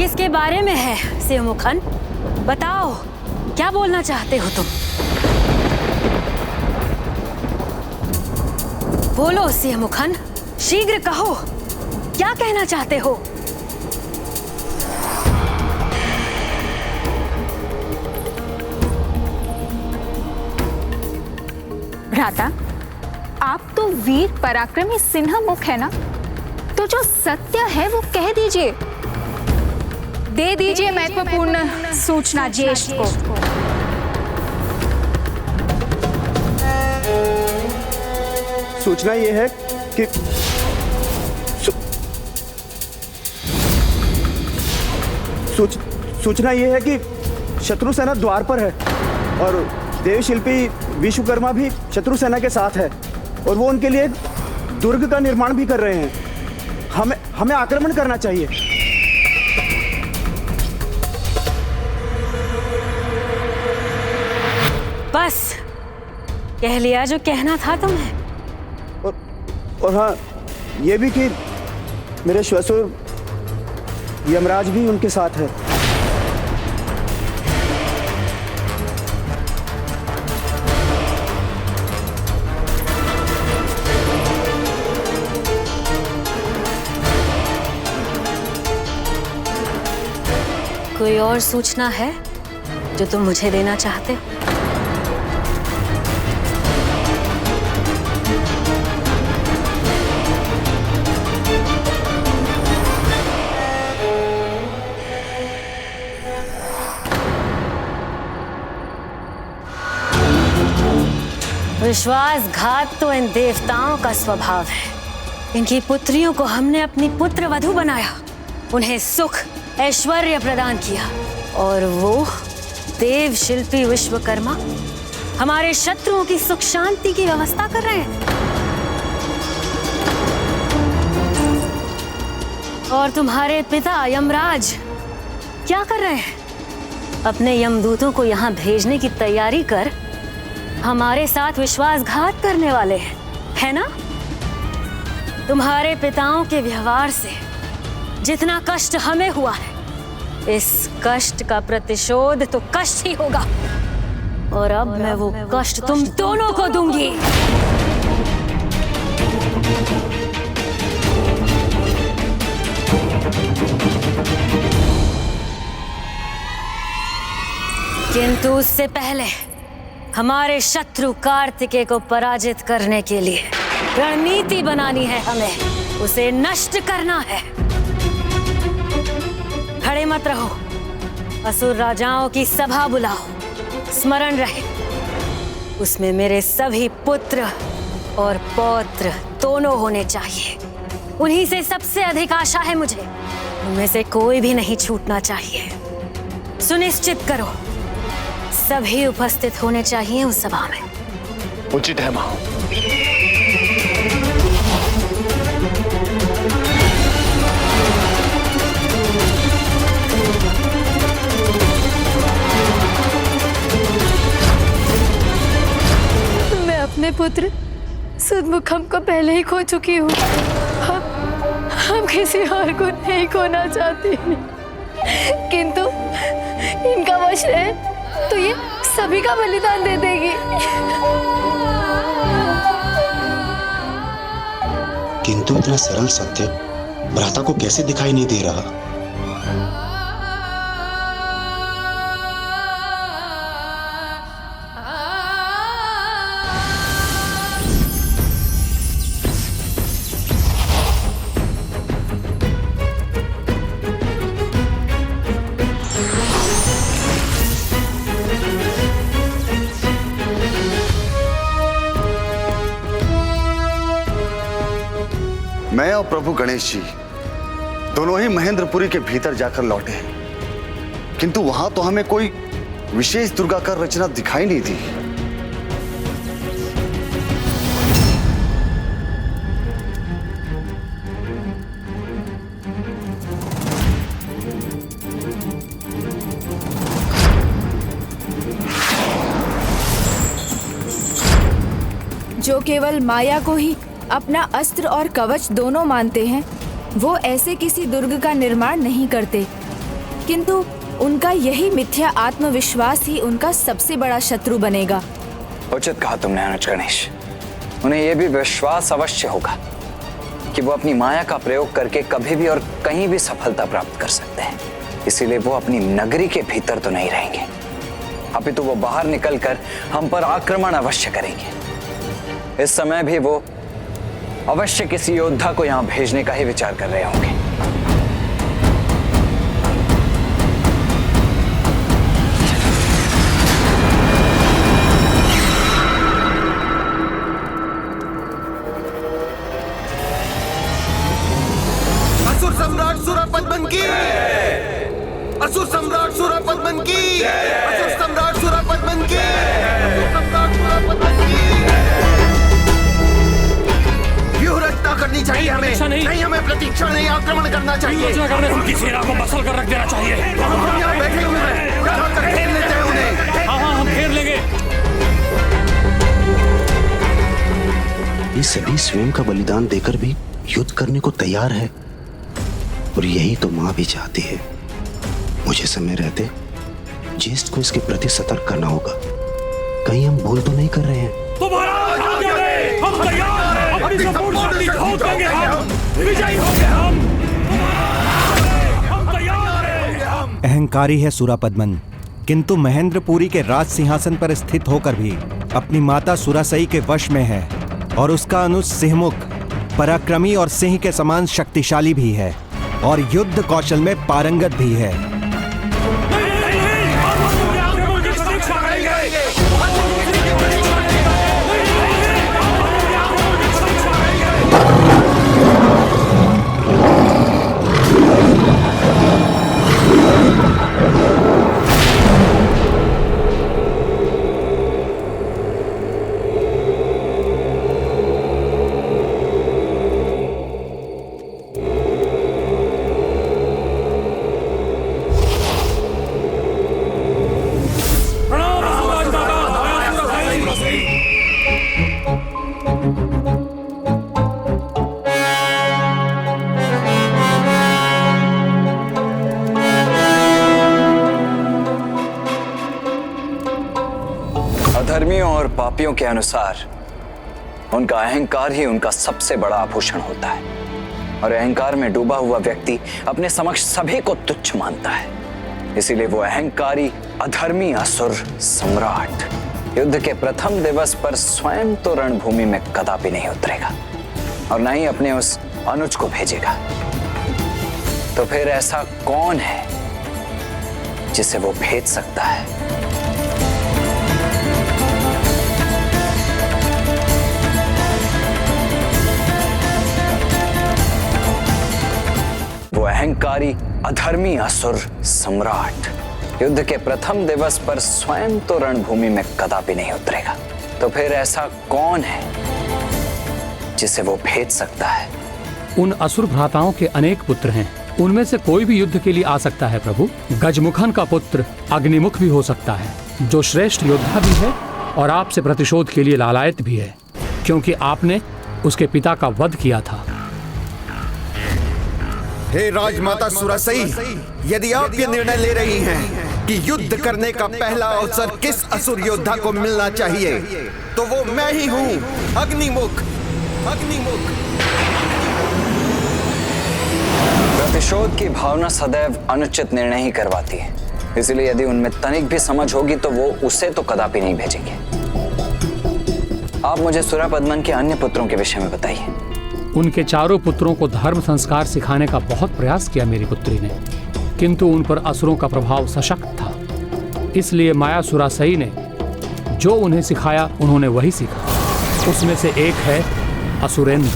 Speaker 5: किसके बारे में है सिंहमुखन? बताओ, क्या बोलना चाहते हो तुम? बोलो सिंहमुखन, शीघ्र कहो, क्या कहना चाहते हो?
Speaker 10: भ्राता, आप तो वीर पराक्रमी सिंहमुख है ना, तो जो सत्य है वो कह दीजिए। दे दीजिए महत्वपूर्ण सूचना ज्येष्ठ को।
Speaker 9: सूचना ये है कि सूचना ये है कि शत्रु सेना द्वार पर है और देवशिल्पी विश्वकर्मा भी शत्रु सेना के साथ है और वो उनके लिए दुर्ग का निर्माण भी कर रहे हैं। हमें आक्रमण करना चाहिए।
Speaker 5: बस कह लिया जो कहना था तुम्हें।
Speaker 9: और हाँ, ये भी कि मेरे श्वसुर यमराज भी उनके साथ है।
Speaker 5: कोई और सूचना है जो तुम मुझे देना चाहते हो? विश्वासघात तो इन देवताओं का स्वभाव है। इनकी पुत्रियों को हमने अपनी पुत्र वधू बनाया, उन्हें सुख ऐश्वर्य प्रदान किया और वो देव शिल्पी विश्वकर्मा हमारे शत्रुओं की सुख शांति की व्यवस्था कर रहे हैं। और तुम्हारे पिता यमराज क्या कर रहे हैं? अपने यमदूतों को यहाँ भेजने की तैयारी कर हमारे साथ विश्वासघात करने वाले हैं, है ना? तुम्हारे पिताओं के व्यवहार से जितना कष्ट हमें हुआ है, इस कष्ट का प्रतिशोध तो कष्ट ही होगा। और अब मैं वो कष्ट तुम दोनों को दूंगी। किंतु उससे पहले हमारे शत्रु कार्तिकेय को पराजित करने के लिए रणनीति बनानी है हमें, उसे नष्ट करना है। खड़े मत रहो, असुर राजाओं की सभा बुलाओ। स्मरण रहे, उसमें मेरे सभी पुत्र और पौत्र दोनों होने चाहिए। उन्हीं से सबसे अधिक आशा है मुझे, उनमें से कोई भी नहीं छूटना चाहिए। सुनिश्चित करो सभी उपस्थित होने चाहिए उस सभा में।
Speaker 8: उचित है मां।
Speaker 12: मैं अपने पुत्र सुदमुखम को पहले ही खो चुकी हूँ। हम किसी और को नहीं खोना चाहती, किंतु इनका वश है तो ये सभी का बलिदान दे देगी।
Speaker 13: किंतु इतना सरल सत्य भ्राता को कैसे दिखाई नहीं दे रहा?
Speaker 15: मैं और प्रभु गणेश जी दोनों ही महेंद्रपुरी के भीतर जाकर लौटे, किंतु वहां तो हमें कोई विशेष दुर्गाकार रचना दिखाई नहीं दी।
Speaker 1: जो केवल माया को ही अपना अस्त्र और कवच दोनों मानते हैं, वो ऐसे किसी दुर्ग का निर्माण नहीं करते। किंतु उनका यही मिथ्या आत्मविश्वास ही उनका सबसे बड़ा शत्रु बनेगा।
Speaker 6: उचित कहा तुमने अनुज गणेश। उन्हें यह भी विश्वास अवश्य होगा कि वो अपनी माया का प्रयोग करके कभी भी और कहीं भी सफलता प्राप्त कर सकते हैं। इसीलिए वो अपनी नगरी के भीतर तो नहीं रहेंगे, अपितु वो बाहर निकलकर हम पर आक्रमण अवश्य करेंगे। इस समय भी वो अवश्य किसी योद्धा को यहाँ भेजने का ही विचार कर रहे होंगे।
Speaker 4: असुर सम्राट सुरापद्मन की, असुर सम्राट सुरापद्मन की, असुर सम्राट सुरापद्मन की, असुर सम्राट सुरापद्मन की। व्यूह रचना करनी चाहिए हमें, नहीं हमें प्रतीक्षा नहीं, आक्रमण करना चाहिए।
Speaker 7: उनकी सेना को मसल कर रख देना चाहिए।
Speaker 4: हम यहाँ बैठे हुए हैं, यहाँ तक घेर लेते हैं उन्हें।
Speaker 7: हाँ हाँ, हम घेर लेंगे।
Speaker 13: ये सभी स्वयं का बलिदान देकर भी युद्ध करने को तैयार है, और यही तो माँ भी चाहती है। मुझे समय रहते ज्येष्ठ को इसके प्रति सतर्क करना होगा। कहीं हम भूल तो नहीं कर रहे हैं।
Speaker 7: हम तैयार हैं, अपनी संपूर्ण शक्ति झोंक देंगे, हम विजयी होंगे, हम तैयार हैं।
Speaker 11: अहंकारी है सुरापद्मन, किंतु महेंद्रपुरी के राज सिंहासन पर स्थित होकर भी अपनी माता सुरासई के वश में है, और उसका अनुज सिंहमुख पराक्रमी और सिंह के समान शक्तिशाली भी है और युद्ध कौशल में पारंगत भी है।
Speaker 6: अधर्मियों और पापियों के अनुसार उनका अहंकार ही उनका सबसे बड़ा आभूषण होता है, और अहंकार में डूबा हुआ व्यक्ति अपने समक्ष सभी को तुच्छ मानता है। इसीलिए वो अहंकारी अधर्मी असुर सम्राट युद्ध के प्रथम दिवस पर स्वयं तो रणभूमि में कदापि नहीं उतरेगा, और न ही अपने उस अनुज को भेजेगा। तो फिर ऐसा कौन है जिसे वो भेज सकता है? वो अहंकारी अधर्मी असुर सम्राट युद्ध के प्रथम दिवस पर स्वयं तो रणभूमि में कदापि नहीं उतरेगा। तो फिर ऐसा कौन है जिसे वो भेज सकता है?
Speaker 7: उन असुर भ्राताओं के अनेक पुत्र हैं, उनमें से कोई भी युद्ध के लिए आ सकता है प्रभु। गजमुखन का पुत्र अग्निमुख भी हो सकता है, जो श्रेष्ठ योद्धा भी है और आपसे प्रतिशोध के लिए लालायत भी है, क्योंकि आपने उसके पिता का वध किया था।
Speaker 4: हे राजमाता सुरासई, यदि आप ये निर्णय ले रही हैं कि युद्ध करने का पहला अवसर किस असुर योद्धा को मिलना चाहिए, तो वो मैं ही हूँ, अग्निमुख। अग्निमुख।
Speaker 6: प्रतिशोध की भावना सदैव अनुचित निर्णय ही करवाती है, इसलिए यदि उनमें तनिक भी समझ होगी तो वो उसे तो कदापि नहीं भेजेंगे। आप मुझे सुरापद्मन के अन्य पुत्रों के विषय में बताइए।
Speaker 7: उनके चारों पुत्रों को धर्म संस्कार सिखाने का बहुत प्रयास किया मेरी पुत्री ने, किंतु उन पर असुरों का प्रभाव सशक्त था। इसलिए माया सुरासई ने जो उन्हें सिखाया उन्होंने वही सीखा। उसमें से एक है असुरेंद्र।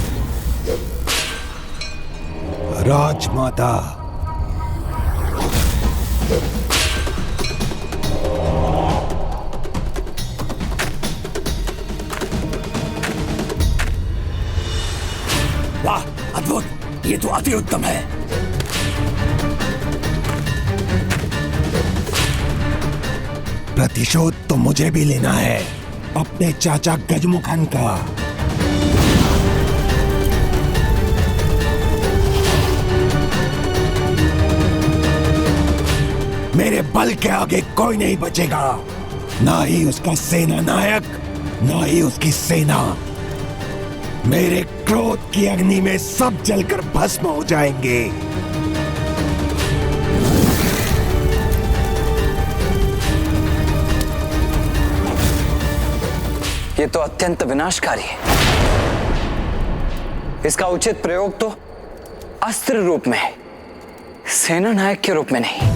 Speaker 11: राजमाता,
Speaker 16: वाह, अद्भुत! ये तो अति उत्तम है।
Speaker 4: प्रतिशोध तो मुझे भी लेना है, अपने चाचा गजमुखन का।
Speaker 16: मेरे बल के आगे कोई नहीं बचेगा, ना ही उसका सेना नायक, ना ही उसकी सेना। मेरे क्रोध की अग्नि में सब जलकर भस्म हो जाएंगे।
Speaker 6: ये तो अत्यंत विनाशकारी है। इसका उचित प्रयोग तो अस्त्र रूप में, सेना नायक के रूप में नहीं।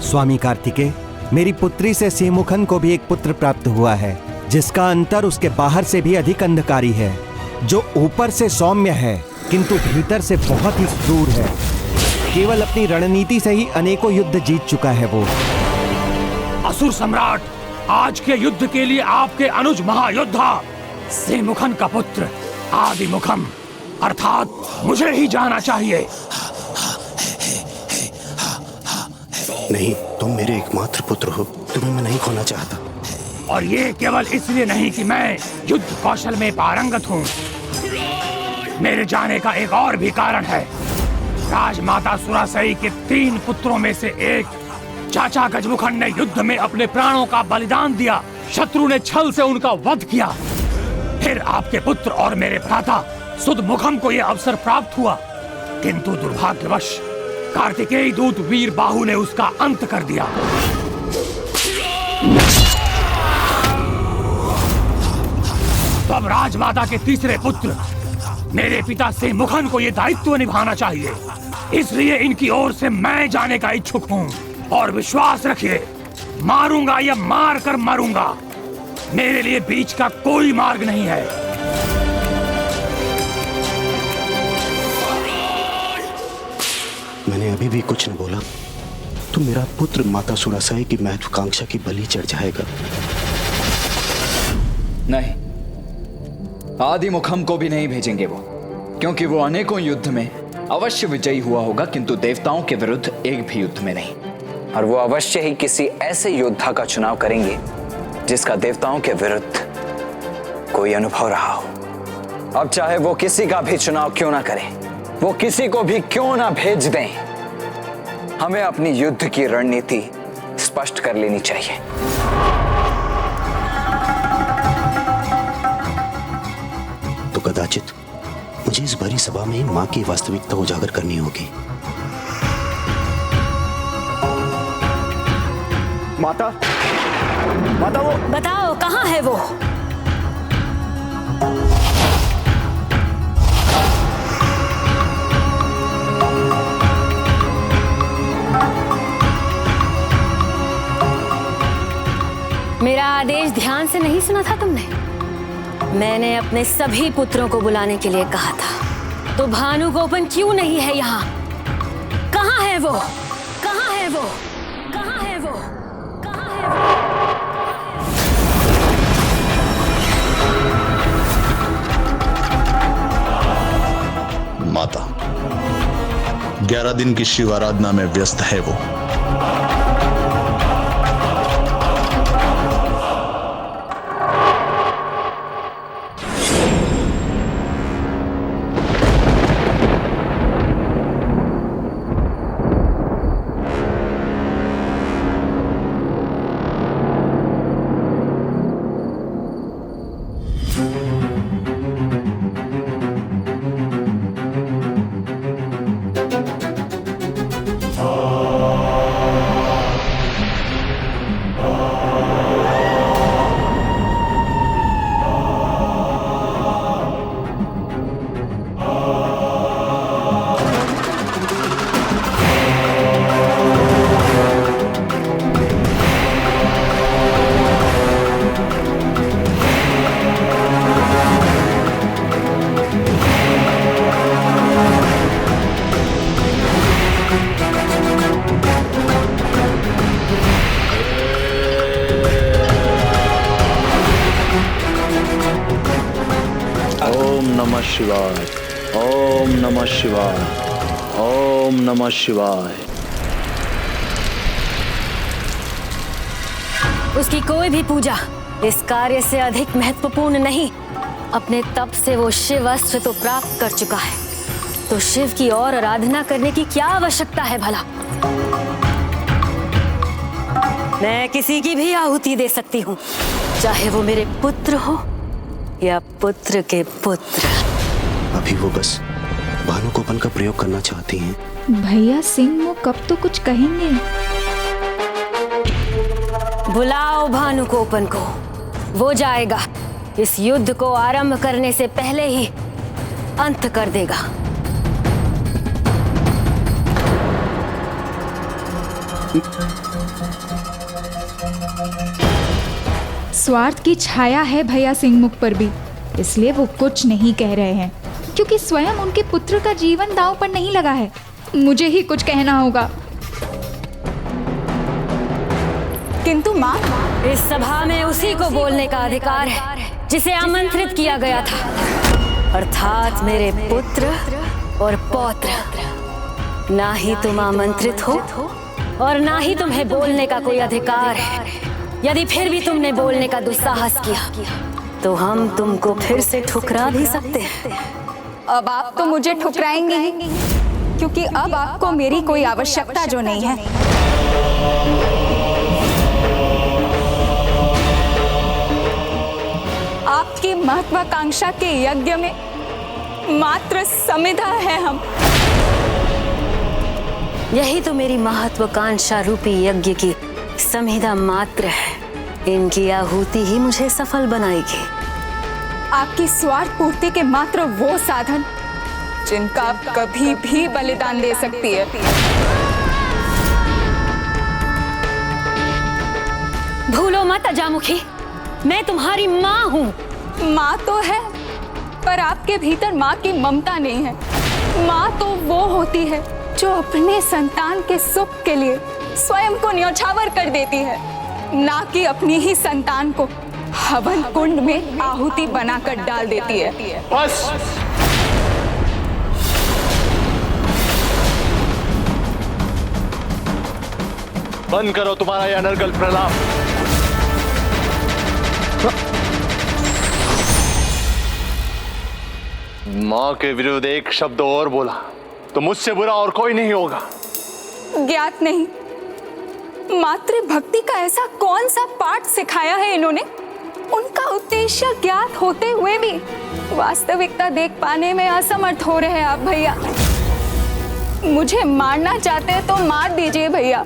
Speaker 11: स्वामी कार्तिकेय, मेरी पुत्री से सिंहमुखन को भी एक पुत्र प्राप्त हुआ है, जिसका अंतर उसके बाहर से भी अधिक अंधकारी है, जो ऊपर से सौम्य है किंतु भीतर से बहुत ही क्रूर है। केवल अपनी रणनीति से ही अनेकों युद्ध जीत चुका है वो।
Speaker 7: असुर सम्राट, आज के युद्ध के लिए आपके अनुज महायोद्धा सिंहमुखन का पुत्र आदिमुखम अर्थात मुझे ही जाना चाहिए।
Speaker 13: नहीं, तुम मेरे एकमात्र पुत्र हो, तुम्हें मैं नहीं खोना चाहता।
Speaker 7: और ये केवल इसलिए नहीं कि मैं युद्ध कौशल में पारंगत हूँ। मेरे जाने का एक और भी कारण है। राजमाता सुरासई के 3 पुत्रों में से एक चाचा गजमुखन ने युद्ध में अपने प्राणों का बलिदान दिया। शत्रु ने छल से उनका वध किया। फिर आपके पुत्र और मेरे भ्राता सुदमुखम को यह अवसर प्राप्त हुआ, किंतु दुर्भाग्यवश कार्तिकेय दूत वीर बाहु ने उसका अंत कर दिया। तो अब राजमाता के तीसरे पुत्र मेरे पिता सिंहमुखन को यह दायित्व निभाना चाहिए। इसलिए इनकी ओर से मैं जाने का इच्छुक हूँ। और विश्वास रखिए, मारूंगा या मार कर मरूंगा, मेरे लिए बीच का कोई मार्ग नहीं है।
Speaker 13: मैंने अभी भी कुछ न बोला तो मेरा पुत्र माता सुरासई की महत्वाकांक्षा की बलि चढ़ जाएगा।
Speaker 14: नहीं, आदिमुखम को भी नहीं भेजेंगे वो, क्योंकि वो अनेकों युद्ध में अवश्य विजयी हुआ होगा, किंतु देवताओं के विरुद्ध एक भी युद्ध में नहीं।
Speaker 6: और वो अवश्य ही किसी ऐसे योद्धा का चुनाव करेंगे जिसका देवताओं के विरुद्ध कोई अनुभव रहा हो। अब चाहे वो किसी का भी चुनाव क्यों ना करें, वो किसी को भी क्यों ना भेज दें, हमें अपनी युद्ध की रणनीति स्पष्ट कर लेनी चाहिए।
Speaker 13: तो कदाचित मुझे इस भरी सभा में ही मां की वास्तविकता उजागर करनी होगी।
Speaker 9: माता, माता वो
Speaker 5: बताओ कहाँ है वो? मेरा आदेश ध्यान से नहीं सुना था तुमने? मैंने अपने सभी पुत्रों को बुलाने के लिए कहा था, तो भानुगोपन क्यों नहीं है यहाँ? कहाँ है वो? कहाँ है वो? कहाँ है वो? कहाँ है वो?
Speaker 8: माता, 11 दिन की शिव आराधना में व्यस्त है वो। शिवाय, ओम नमः शिवाय, ओम नमः शिवाय।
Speaker 5: उसकी कोई भी पूजा इस कार्य से अधिक महत्वपूर्ण नहीं। अपने तप से वो शिव अस्त्र तो प्राप्त कर चुका है, तो शिव की और आराधना करने की क्या आवश्यकता है भला? मैं किसी की भी आहुति दे सकती हूँ, चाहे वो मेरे पुत्र हो या पुत्र के पुत्र।
Speaker 13: अभी वो बस भानुकोपन का प्रयोग करना चाहती हैं।
Speaker 3: भैया सिंह वो कब तो कुछ कहेंगे।
Speaker 5: बुलाओ भानुकोपन को, वो जाएगा, इस युद्ध को आरंभ करने से पहले ही अंत कर देगा।
Speaker 3: स्वार्थ की छाया है भैया सिंह मुख पर भी, इसलिए वो कुछ नहीं कह रहे हैं, क्योंकि स्वयं उनके पुत्र का जीवन दांव पर नहीं लगा है। मुझे ही कुछ कहना होगा।
Speaker 5: किंतु माँ, इस सभा में उसी को बोलने का अधिकार है जिसे आमंत्रित किया गया था, अर्थात मेरे पुत्र और पौत्र। ना ही तुम आमंत्रित हो और ना ही तुम्हें बोलने का कोई अधिकार है। यदि फिर भी तुमने बोलने का दुस्साहस किया तो हम तुमको फिर से ठुकरा भी सकते हैं।
Speaker 10: अब आप तो मुझे ठुकराएंगे ही, क्योंकि अब आपको मेरी कोई आवश्यकता जो नहीं है। आपकी महत्वाकांक्षा के यज्ञ में मात्र समिधा है हम।
Speaker 5: यही तो मेरी महत्वाकांक्षा रूपी यज्ञ की समिधा मात्र है। इनकी आहुति ही मुझे सफल बनाएगी।
Speaker 10: आपकी स्वार्थ पूर्ति के मात्र वो साधन जिनका आप कभी भी बलिदान दे सकती है।
Speaker 5: भूलो मत अजामुखी, मैं तुम्हारी माँ हूँ।
Speaker 10: माँ तो है, पर आपके भीतर माँ की ममता नहीं है। माँ तो वो होती है जो अपने संतान के सुख के लिए स्वयं को न्यौछावर कर देती है, ना कि अपनी ही संतान को हवन कुंड में आहुति बनाकर डाल देती है।
Speaker 8: बस। बंद करो तुम्हारा यह अनर्गल प्रलाप। माँ के विरुद्ध एक शब्द और बोला तो मुझसे बुरा और कोई नहीं होगा।
Speaker 10: ज्ञात नहीं, मातृ भक्ति का ऐसा कौन सा पाठ सिखाया है इन्होंने? उनका उद्देश्य ज्ञात होते हुए भी वास्तविकता देख पाने में असमर्थ हो रहे हैं आप भैया। मुझे मारना चाहते हैं तो मार दीजिए भैया,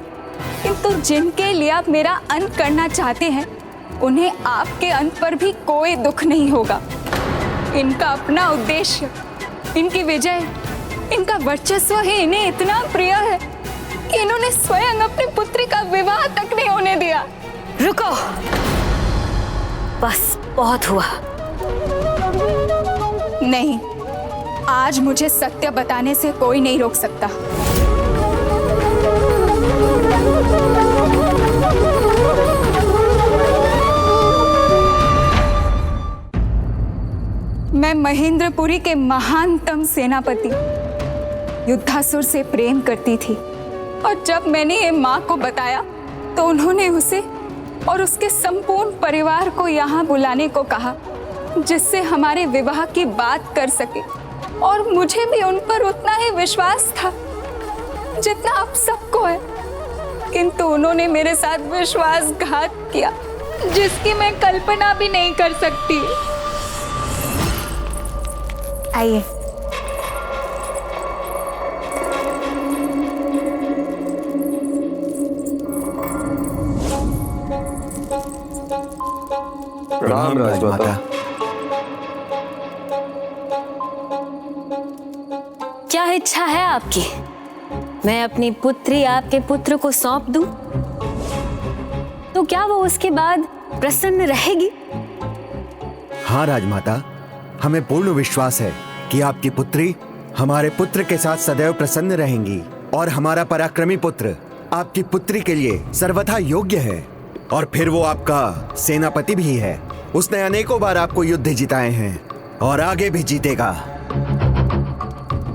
Speaker 10: किंतु जिनके लिए आप मेरा अंत करना चाहते हैं उन्हें आपके अंत पर भी कोई दुख नहीं होगा। इनका अपना उद्देश्य, इनकी विजय, इनका वर्चस्व ही इन्हें इतना प्रिय है कि इन्होंने स्वयं अपनी पुत्री का विवाह तक नहीं होने दिया।
Speaker 5: रुको, बस बहुत हुआ।
Speaker 10: नहीं, आज मुझे सत्य बताने से कोई नहीं रोक सकता। मैं महेंद्रपुरी के महानतम सेनापति युद्धासुर से प्रेम करती थी, और जब मैंने ये माँ को बताया तो उन्होंने उसे और उसके संपूर्ण परिवार को यहाँ बुलाने को कहा, जिससे हमारे विवाह की बात कर सके। और मुझे भी उन पर उतना ही विश्वास था जितना आप सबको है, किंतु उन्होंने मेरे साथ विश्वासघात किया, जिसकी मैं कल्पना भी नहीं कर सकती। आइए।
Speaker 11: प्रणाम राजमाता।
Speaker 5: क्या इच्छा है आपकी? मैं अपनी पुत्री आपके पुत्र को सौंप दूं? तो क्या वो उसके बाद प्रसन्न रहेगी?
Speaker 11: हाँ राजमाता, हमें पूर्ण विश्वास है कि आपकी पुत्री हमारे पुत्र के साथ सदैव प्रसन्न रहेंगी, और हमारा पराक्रमी पुत्र आपकी पुत्री के लिए सर्वथा योग्य है, और फिर वो आपका सेनापति भी है। उसने अनेकों बार आपको युद्ध जिताए हैं और आगे भी जीतेगा।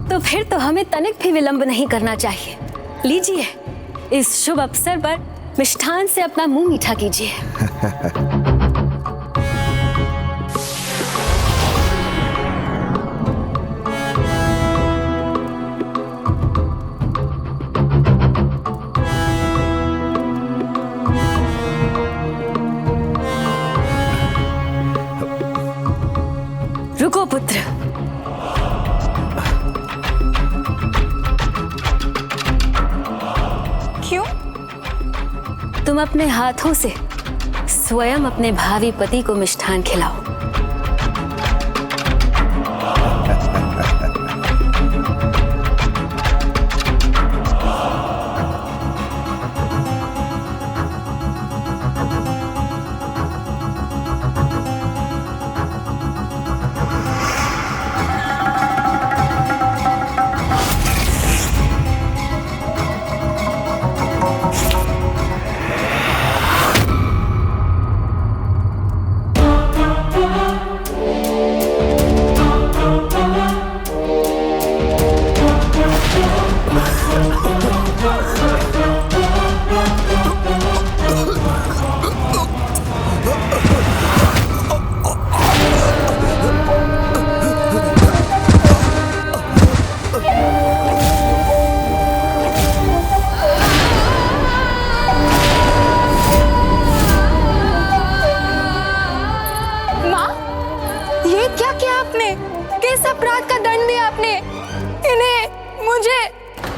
Speaker 5: तो फिर तो हमें तनिक भी विलंब नहीं करना चाहिए। लीजिए, इस शुभ अवसर पर मिष्ठान से अपना मुंह मीठा कीजिए। तुम अपने हाथों से स्वयं अपने भावी पति को मिष्ठान खिलाओ।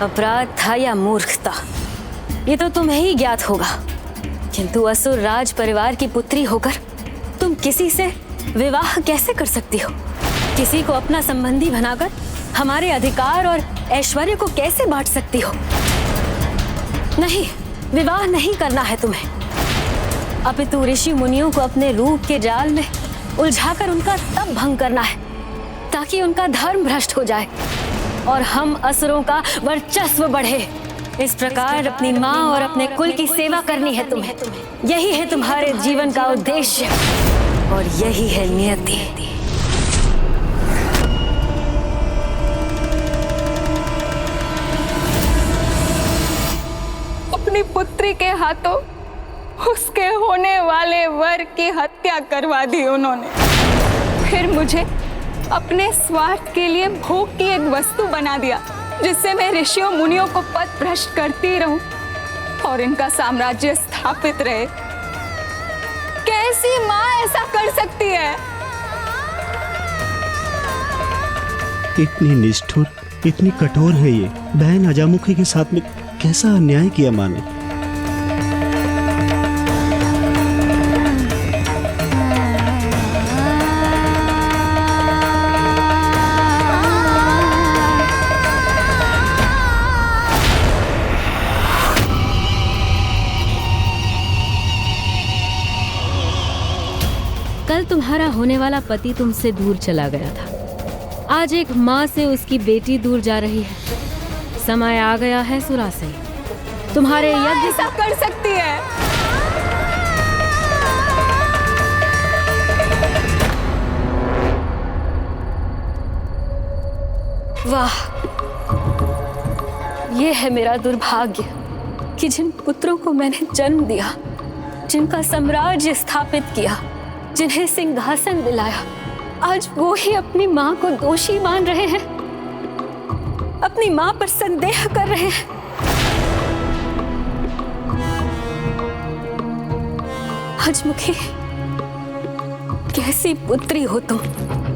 Speaker 5: अपराध था या मूर्खता, ये तो तुम्हें ही ज्ञात होगा, किंतु असुर राज परिवार की पुत्री होकर तुम किसी से विवाह कैसे कर सकती हो? किसी को अपना संबंधी बनाकर हमारे अधिकार और ऐश्वर्य को कैसे बांट सकती हो? नहीं, विवाह नहीं करना है तुम्हें, अपितु ऋषि मुनियों को अपने रूप के जाल में उलझाकर उनका तप भंग करना है, ताकि उनका धर्म भ्रष्ट हो जाए और हम असुरों का वर्चस्व बढ़े। इस प्रकार अपनी माँ और अपने कुल की सेवा करनी है तुम्हें। यही है तुम्हारे जीवन का उद्देश्य और यही है नियति।
Speaker 10: अपनी पुत्री के हाथों उसके होने वाले वर की हत्या करवा दी उन्होंने, फिर मुझे अपने स्वार्थ के लिए भोग की एक वस्तु बना दिया, जिससे मैं ऋषियों मुनियों को पथ भ्रष्ट करती रहूं और इनका साम्राज्य स्थापित रहे। कैसी माँ ऐसा कर सकती है?
Speaker 9: इतनी निष्ठुर, इतनी कठोर है ये। बहन अजामुखी के साथ में कैसा अन्याय किया माँ ने।
Speaker 12: कल तुम्हारा होने वाला पति तुमसे दूर चला गया था, आज एक माँ से उसकी बेटी दूर जा रही है। समय आ गया है सुरासई, तुम्हारे यज्ञ
Speaker 10: ऐसा कर सकती है।
Speaker 5: वाह, ये है मेरा दुर्भाग्य कि जिन पुत्रों को मैंने जन्म दिया, जिनका साम्राज्य स्थापित किया, जिन्हें सिंहासन दिलाया, आज वो ही अपनी माँ को दोषी मान रहे हैं, अपनी माँ पर संदेह कर रहे हैं। अजमुखी, कैसी पुत्री हो तुम,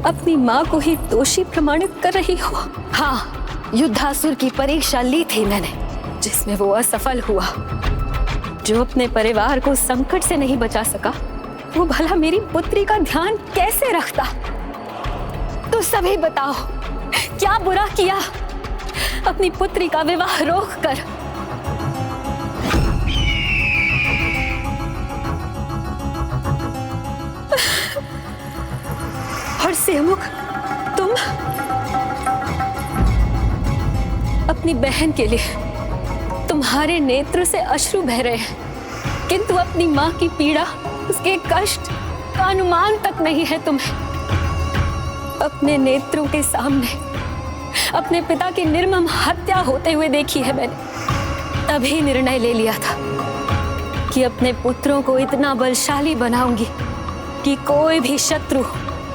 Speaker 5: अपनी माँ को ही दोषी प्रमाणित कर रही हो। हाँ, युद्धासुर की परीक्षा ली थी मैंने, जिसमें वो असफल हुआ। जो अपने परिवार को संकट से नहीं बचा सका, वो भला मेरी पुत्री का ध्यान कैसे रखता? तो सभी बताओ, क्या बुरा किया अपनी पुत्री का विवाह रोक कर? और सेमुख, तुम अपनी बहन के लिए तुम्हारे नेत्र से अश्रु बह रहे हैं, किंतु अपनी माँ की पीड़ा, उसके कष्ट का अनुमान तक नहीं है तुम्हें। अपने नेत्रों के सामने अपने पिता की निर्मम हत्या होते हुए देखी है मैंने। तभी निर्णय ले लिया था कि अपने पुत्रों को इतना बलशाली बनाऊंगी कि कोई भी शत्रु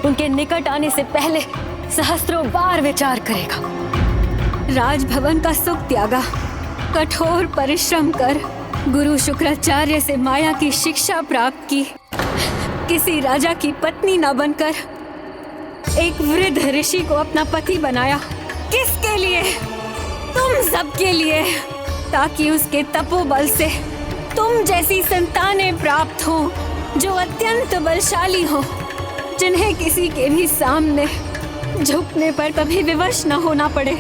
Speaker 5: उनके निकट आने से पहले सहस्त्रों बार विचार करेगा। राजभवन का सुख त्यागा, कठोर परिश्रम कर गुरु शुक्राचार्य से माया की शिक्षा प्राप्त की, किसी राजा की पत्नी न बनकर एक वृद्ध ऋषि को अपना पति बनाया। किसके लिए? तुम सबके लिए, ताकि उसके तपोबल से
Speaker 17: तुम जैसी संतानें प्राप्त हो जो अत्यंत बलशाली हो, जिन्हें किसी के भी सामने झुकने पर कभी विवश न होना पड़े।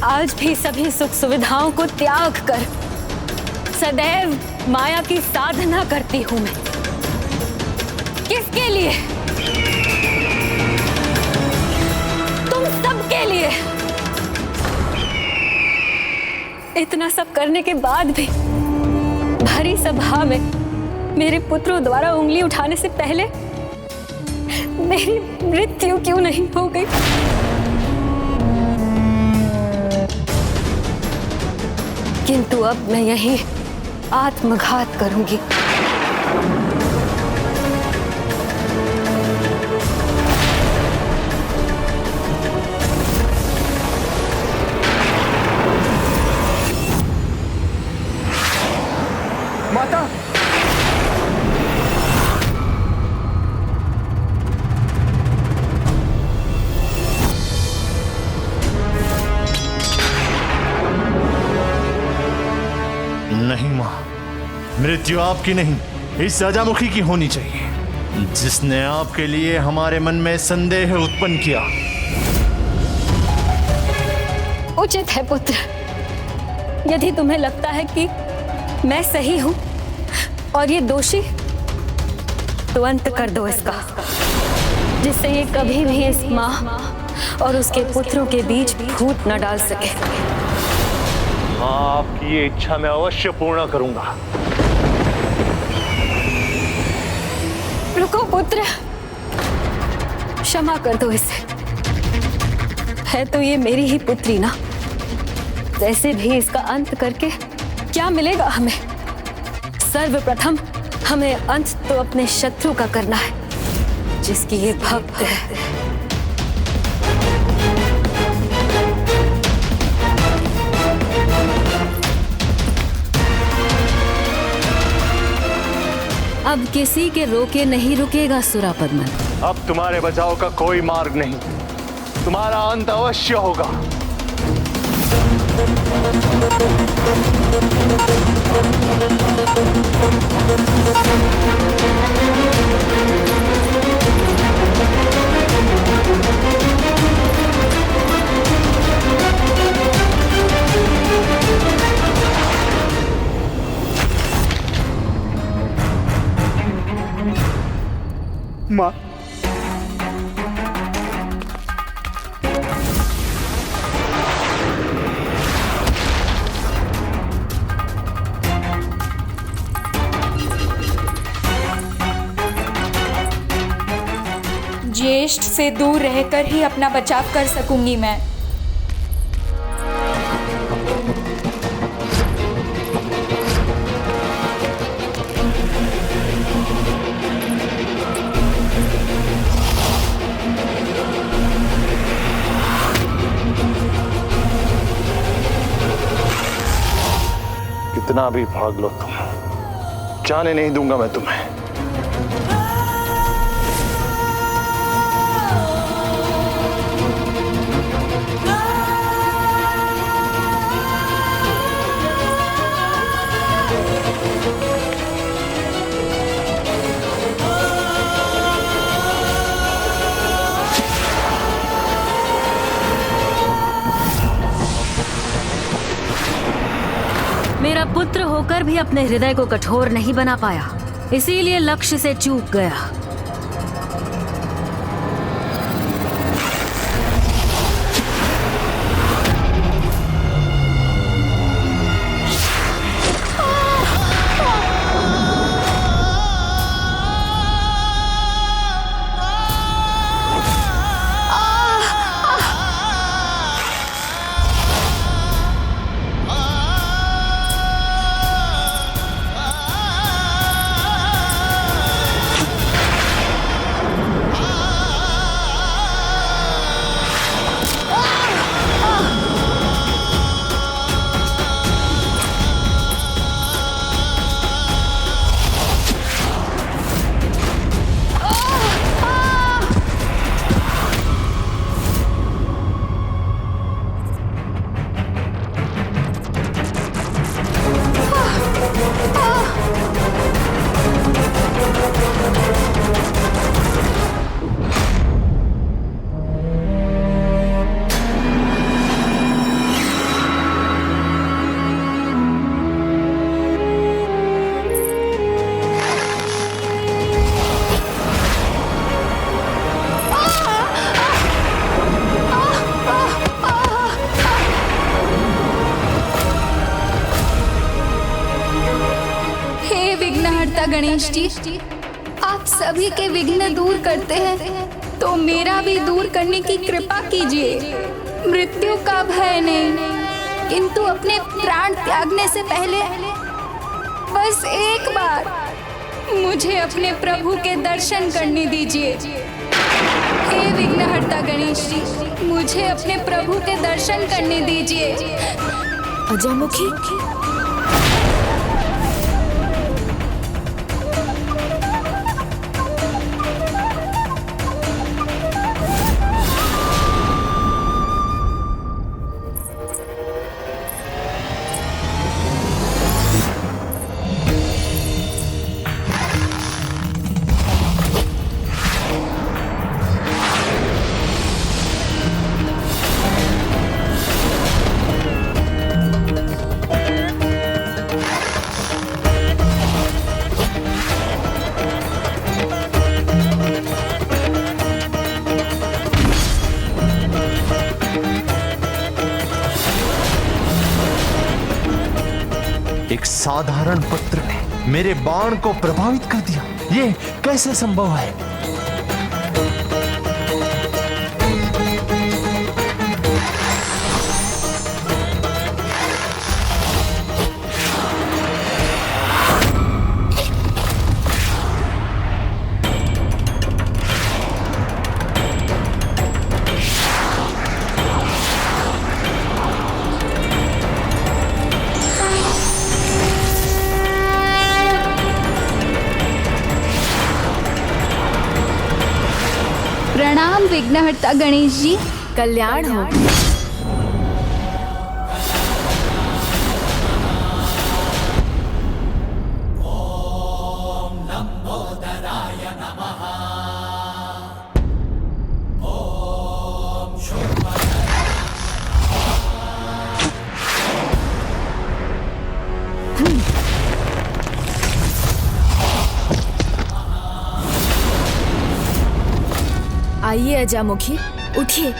Speaker 17: आज भी सभी सुख सुविधाओं को त्याग कर सदैव माया की साधना करती हूं मैं। किसके लिए? तुम सबके लिए। इतना सब करने के बाद भी भरी सभा में मेरे पुत्रों द्वारा उंगली उठाने से पहले मेरी मृत्यु क्यों नहीं हो गई? किंतु अब मैं यही आत्मघात करूंगी।
Speaker 9: माता,
Speaker 8: नहीं मां, मृत्यु आपकी नहीं, इस अजामुखी की होनी चाहिए, जिसने आपके लिए हमारे मन में संदेह उत्पन्न किया।
Speaker 17: उचित है पुत्र। यदि तुम्हें लगता है कि मैं सही हूं और ये दोषी, तो अंत कर दो इसका, जिससे ये कभी भी इस मां और उसके पुत्रों के बीच फूट न डाल सके।
Speaker 8: हाँ, आपकी ये इच्छा मैं अवश्य पूर्ण करूंगा।
Speaker 17: रुको पुत्र, क्षमा कर दो इसे। है तो ये मेरी ही पुत्री ना, वैसे भी इसका अंत करके क्या मिलेगा हमें? सर्वप्रथम हमें अंत तो अपने शत्रु का करना है, जिसकी ये भक्त है।
Speaker 12: अब किसी के रोके नहीं रुकेगा सुरापद्मन।
Speaker 8: अब तुम्हारे बचाव का कोई मार्ग नहीं, तुम्हारा अंत अवश्य होगा।
Speaker 9: माँ,
Speaker 18: ज्येष्ठ से दूर रहकर ही अपना बचाव कर सकूंगी मैं।
Speaker 8: कितना भी भाग लो तुम, जाने नहीं दूंगा मैं तुम्हें।
Speaker 12: मेरा पुत्र होकर भी अपने हृदय को कठोर नहीं बना पाया, इसीलिए लक्ष्य से चूक गया।
Speaker 3: विघ्नहर्ता गणेश जी, आप सभी के विघ्न दूर करते हैं तो मेरा भी दूर करने की कृपा कीजिए। मृत्यु का भय नहीं, किंतु अपने प्राण त्यागने से पहले बस एक बार मुझे अपने प्रभु के दर्शन करने दीजिए। हे विघ्नहर्ता गणेश जी, मुझे अपने प्रभु के दर्शन करने दीजिए।
Speaker 1: अजामुखी,
Speaker 8: एक साधारण पत्र ने मेरे बाण को प्रभावित कर दिया। ये कैसे संभव है?
Speaker 3: प्रणाम विघ्नहर्ता गणेश जी।
Speaker 1: कल्याण हो। आइए अजामुखी, उठिए।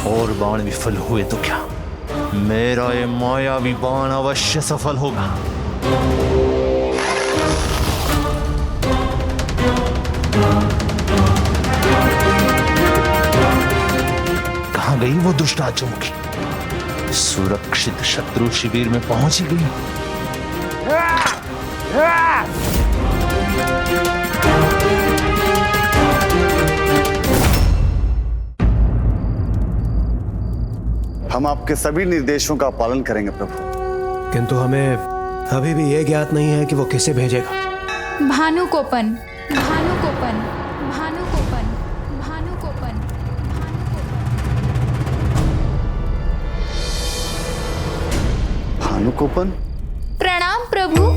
Speaker 8: और बाण विफल हुए तो क्या, मेरा ये मायावी बाण अवश्य सफल होगा। कहां गई वो दुष्ट अजामुखी? सुरक्षित शत्रु शिविर में पहुंच ही गई।
Speaker 15: हम आपके सभी निर्देशों का पालन करेंगे प्रभु।
Speaker 16: किंतु हमें अभी भी ये ज्ञात नहीं है कि वो किसे भेजेगा।
Speaker 3: भानुकोपन, भानुकोपन, भानुकोपन, भानुकोपन।
Speaker 15: भानुकोपन?
Speaker 3: प्रणाम प्रभु।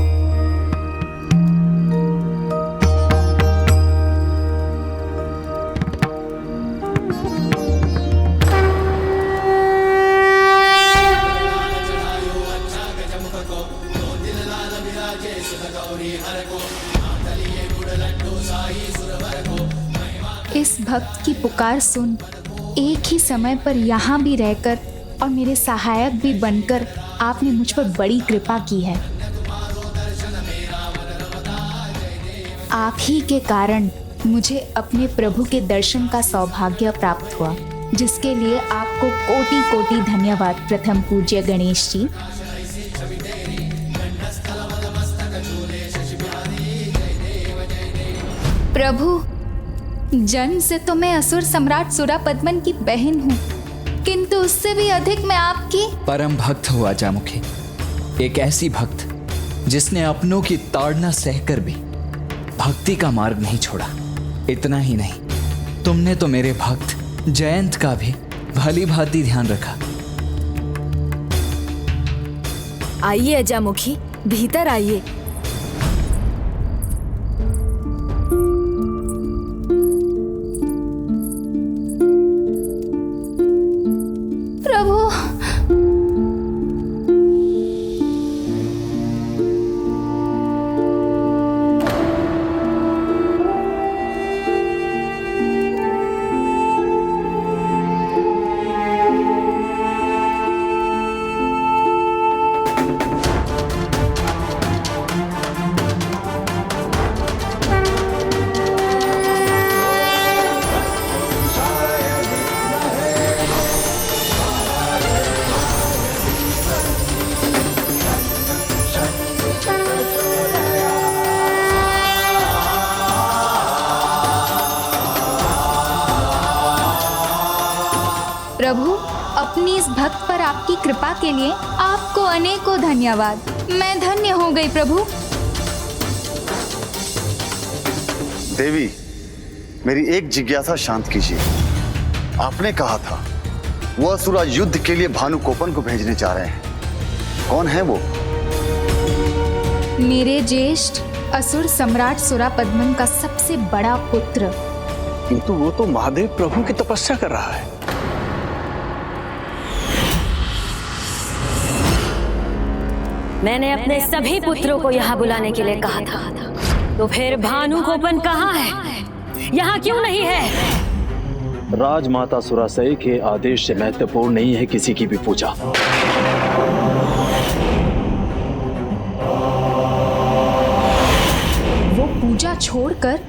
Speaker 3: इस भक्त की पुकार सुन एक ही समय पर यहाँ भी रहकर और मेरे सहायक भी बनकर आपने मुझ पर बड़ी कृपा की है। आप ही के कारण मुझे अपने प्रभु के दर्शन का सौभाग्य प्राप्त हुआ, जिसके लिए आपको कोटि कोटि धन्यवाद प्रथम पूज्य गणेश जी। प्रभु, जन्म से तो मैं असुर सम्राट सुरापद्मन की बहन हूँ, किंतु उससे भी अधिक मैं आपकी
Speaker 14: परम भक्त हुआ अजामुखी। एक ऐसी भक्त जिसने अपनों की ताड़ना सहकर भी भक्ति का मार्ग नहीं छोड़ा। इतना ही नहीं, तुमने तो मेरे भक्त जयंत का भी भली भांति ध्यान रखा।
Speaker 1: आइए अजामुखी, भीतर आइए।
Speaker 3: प्रभु, प्रभु, अपनी इस भक्त पर आपकी कृपा के लिए आपको अनेकों धन्यवाद। मैं धन्य हो गई प्रभु।
Speaker 15: देवी, मेरी एक जिज्ञासा शांत कीजिए। आपने कहा था वो असुर आज युद्ध के लिए भानुकोपन को भेजने जा रहे हैं। कौन है वो?
Speaker 3: मेरे ज्येष्ठ असुर सम्राट सुरापद्मन का सबसे बड़ा पुत्र।
Speaker 19: किंतु वो तो महादेव प्रभु की तपस्या कर रहा है।
Speaker 5: मैंने अपने सभी पुत्रों को यहाँ बुलाने के लिए कहा था, तो फिर भानुकोपन कहाँ है? यहाँ क्यों नहीं है?
Speaker 19: राजमाता सुरासई के आदेश से महत्वपूर्ण नहीं है किसी की भी पूजा।
Speaker 3: वो पूजा छोड़कर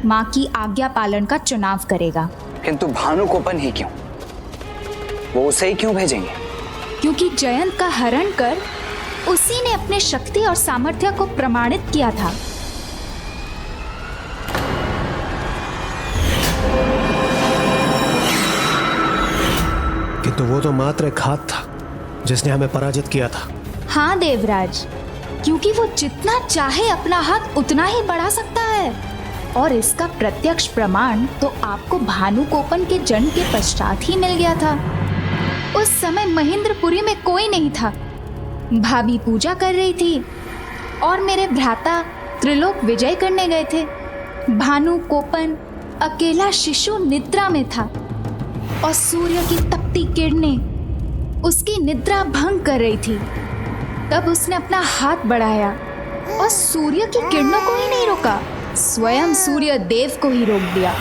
Speaker 3: माँ की आज्ञा पालन का चुनाव करेगा।
Speaker 6: किंतु भानुकोपन ही क्यों? वो उसे ही क्यों भेजेंगे?
Speaker 3: क्योंकि जयंत का हरण कर उसी ने अपने शक्ति और सामर्थ्य को प्रमाणित किया था।
Speaker 20: किंतु वो तो मात्र एक हाथ था जिसने हमें पराजित किया था।
Speaker 3: हाँ देवराज, क्योंकि वो जितना चाहे अपना हाथ उतना ही बढ़ा सकता है, और इसका प्रत्यक्ष प्रमाण तो आपको भानुकोपन के जन्म के पश्चात ही मिल गया था। उस समय महेंद्रपुरी में कोई नहीं था। भाभी पूजा कर रही थी और मेरे भ्राता त्रिलोक विजय करने गए थे। भानुकोपन अकेला शिशु निद्रा में था और सूर्य की तपती किरणें उसकी निद्रा भंग कर रही थी। तब उसने अपना हाथ बढ़ाया और सूर्य की किरणों को ही नहीं रोका, स्वयं सूर्य देव को ही रोक दिया।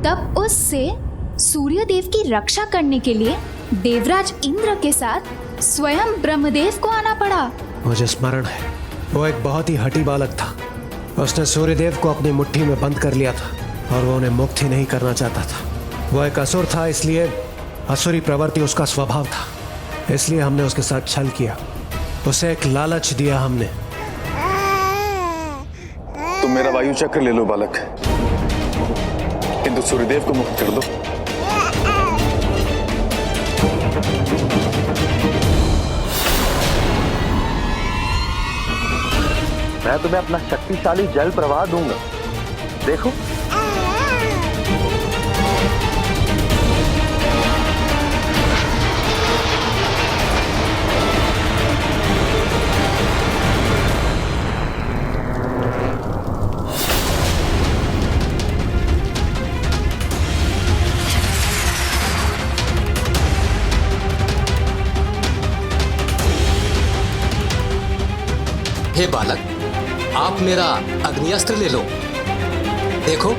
Speaker 3: तब उससे सूर्यदेव की रक्षा करने के लिए देवराज इंद्र के साथ स्वयं ब्रह्मदेव को आना पड़ा।
Speaker 20: मुझे स्मरण है, वो एक बहुत ही हठी बालक था। उसने सूर्यदेव को अपनी मुट्ठी में बंद कर लिया था और वो उन्हें मुक्त ही नहीं करना चाहता था। वो एक असुर था, इसलिए असुरी प्रवृत्ति उसका स्वभाव था। इसलिए हमने उसके साथ छल किया, उसे एक लालच दिया हमने।
Speaker 19: तुम मेरा वायु चक्र ले लो बालक, किंतु सूर्यदेव को मुक्त कर दो।
Speaker 9: मैं तुम्हें अपना शक्तिशाली जल प्रवाह दूंगा, देखो।
Speaker 21: हे बालक, आप मेरा अग्निअस्त्र ले लो, देखो।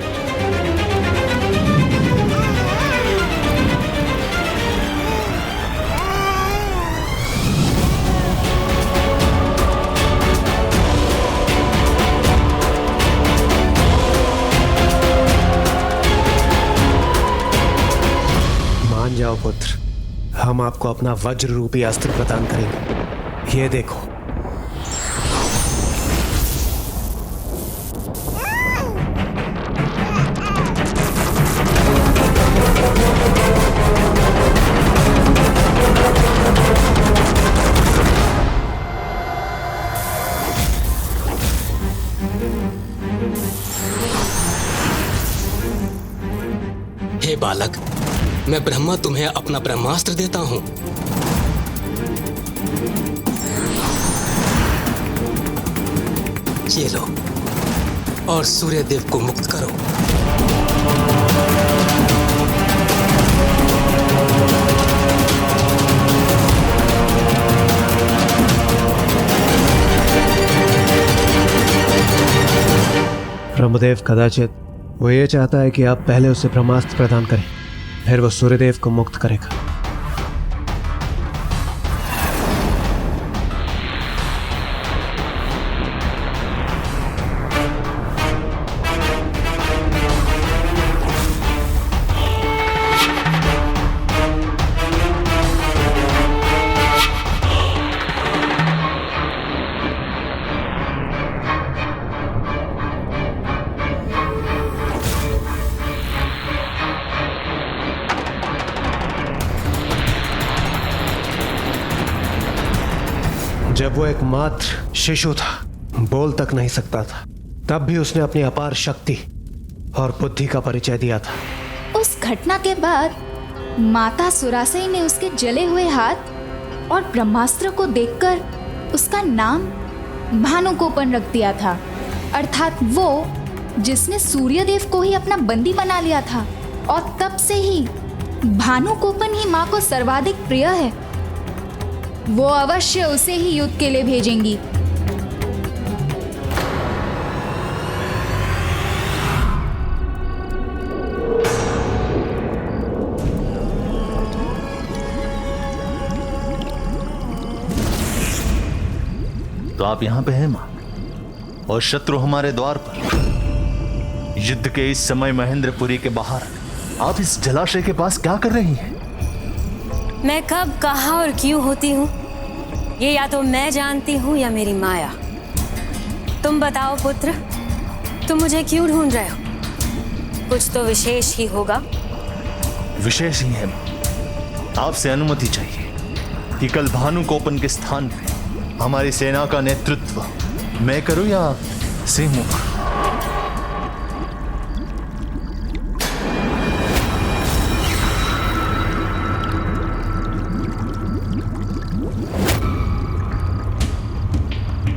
Speaker 20: मान जाओ पुत्र, हम आपको अपना वज्र रूपी अस्त्र प्रदान करेंगे। ये देखो।
Speaker 21: हे बालक, मैं ब्रह्मा तुम्हें अपना ब्रह्मास्त्र देता हूं। ये लो और सूर्यदेव को मुक्त करो।
Speaker 20: ब्रह्मदेव कदाचित वो ये चाहता है कि आप पहले उसे ब्रह्मास्त्र प्रदान करें, फिर वो सूर्यदेव को मुक्त करेगा। जब वो एकमात्र शिशु था, बोल तक नहीं सकता था, तब भी उसने अपनी अपार शक्ति और बुद्धि का परिचय दिया था।
Speaker 3: उस घटना के बाद माता सुरासई ने उसके जले हुए हाथ और ब्रह्मास्त्र को देखकर उसका नाम भानुकोपन रख दिया था, अर्थात वो जिसने सूर्यदेव को ही अपना बंदी बना लिया था। और तब से ही भानुकोपन ही माँ को सर्वाधिक प्रिय है। वो अवश्य उसे ही युद्ध के लिए भेजेंगी।
Speaker 8: तो आप यहां पे हैं मां, और शत्रु हमारे द्वार पर। युद्ध के इस समय महेंद्रपुरी के बाहर आप इस जलाशय के पास क्या कर रही हैं?
Speaker 5: मैं कब, कहाँ और क्यों होती हूँ, ये या तो मैं जानती हूँ या मेरी माया। तुम बताओ पुत्र, तुम मुझे क्यों ढूंढ रहे हो? कुछ तो विशेष ही होगा।
Speaker 8: विशेष ही है मां। आपसे अनुमति चाहिए कि कल भानुकोपन के स्थान पे हमारी सेना का नेतृत्व मैं करूं या सिंहमुख?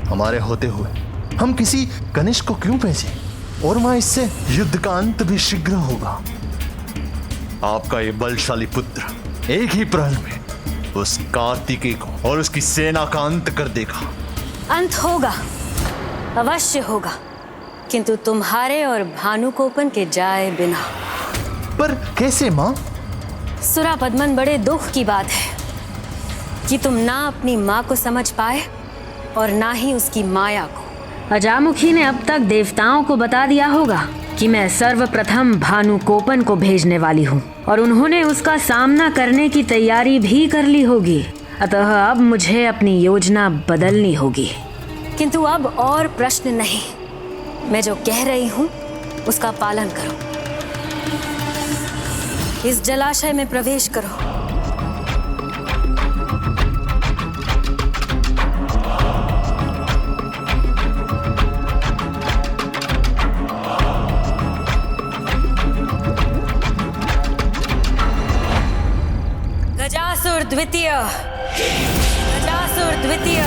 Speaker 8: हमारे होते हुए हम किसी कनिष्क को क्यों भेजें? और मां, इससे युद्ध का अंत भी शीघ्र होगा। आपका ये बलशाली पुत्र एक ही प्रहर में उस कार्तिकेय को और उसकी सेना का अंत कर देगा।
Speaker 5: अंत होगा, अवश्य होगा, किंतु तुम्हारे और भानुकोपन के जाए बिना।
Speaker 8: पर कैसे मां?
Speaker 5: सुरापद्मन, बड़े दुख की बात है कि तुम ना अपनी माँ को समझ पाए और ना ही उसकी माया को। अजामुखी ने अब तक देवताओं को बता दिया होगा कि मैं सर्वप्रथम भानुकोपन को भेजने वाली हूँ, और उन्होंने उसका सामना करने की तैयारी भी कर ली होगी। अतः अब मुझे अपनी योजना बदलनी होगी। किंतु अब और प्रश्न नहीं, मैं जो कह रही हूँ उसका पालन करो। इस जलाशय में प्रवेश करो। गजासुर द्वितीय, गजासुर द्वितीय।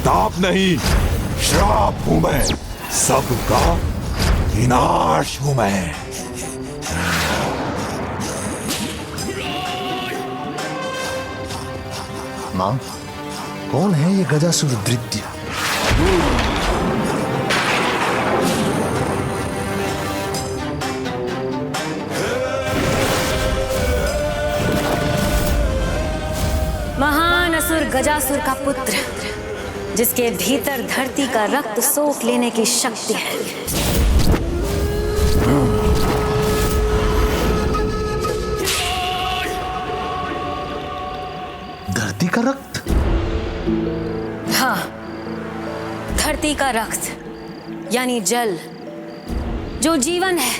Speaker 16: ताप नहीं, श्राप हूं मैं, सबका विनाश हूं मैं।
Speaker 8: मां, कौन है ये गजासुर द्वितीय?
Speaker 5: महान असुर गजासुर का पुत्र, जिसके भीतर धरती का रक्त सोख लेने की शक्ति है।
Speaker 8: धरती का रक्त?
Speaker 5: हाँ, धरती का रक्त यानी जल, जो जीवन है,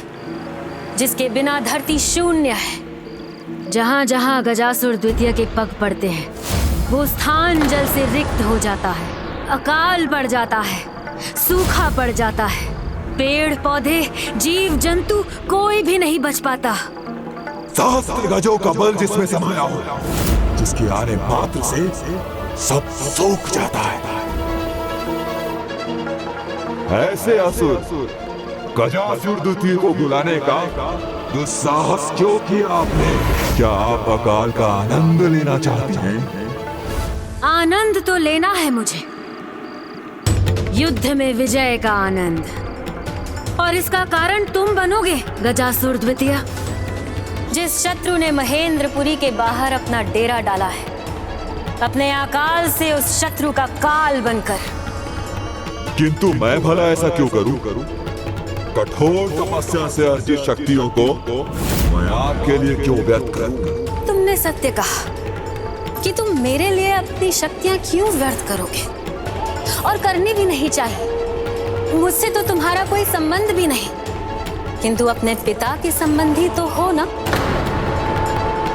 Speaker 5: जिसके बिना धरती शून्य है। जहां जहां गजासुर द्वितीय के पग पड़ते हैं, वो स्थान जल से रिक्त हो जाता है, अकाल पड़ जाता है, सूखा पड़ जाता है। पेड़ पौधे, जीव जंतु, कोई भी नहीं बच पाता।
Speaker 16: सहस्त्र गजों का बल जिसमें समाया हो, जिसके आने मात्र से सब सूख जाता है। ऐसे असुर गजासुर द्वितीय को बुलाने का दुस्साहस क्यों किया आपने? क्या आप अकाल का आनंद लेना चाहते हैं?
Speaker 5: आनंद तो लेना है मुझे, युद्ध में विजय का आनंद। और इसका कारण तुम बनोगे गजासुर द्वितीय, जिस शत्रु ने महेंद्रपुरी के बाहर अपना डेरा डाला है, अपने अकाल से उस शत्रु का काल बनकर।
Speaker 16: किंतु मैं भला ऐसा क्यों करूं? कठोर तपस्या से अर्जित शक्तियों को
Speaker 4: मैं आपके लिए क्यों व्यर्थ करूं?
Speaker 5: तुमने सत्य कहा कि तुम मेरे लिए अपनी शक्तियां क्यों व्यर्थ करोगे, और करनी भी नहीं चाहिए। मुझसे तो तुम्हारा कोई संबंध भी नहीं, किंतु अपने पिता के संबंधी तो हो ना।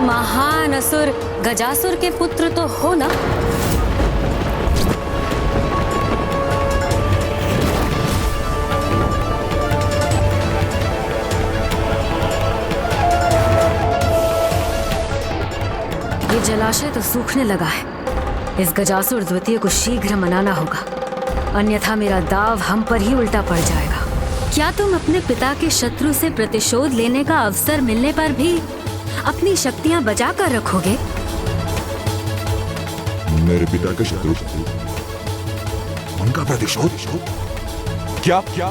Speaker 5: महान असुर गजासुर के पुत्र तो हो ना। ये जलाशय तो सूखने लगा है। इस गजासुर द्वितीय को शीघ्र मनाना होगा, अन्यथा मेरा दाव हम पर ही उल्टा पड़ जाएगा। क्या तुम अपने पिता के शत्रु से प्रतिशोध लेने का अवसर मिलने पर भी अपनी शक्तियां बचा कर रखोगे?
Speaker 4: मेरे पिता के शत्रु, उनका प्रतिशोध? क्या क्या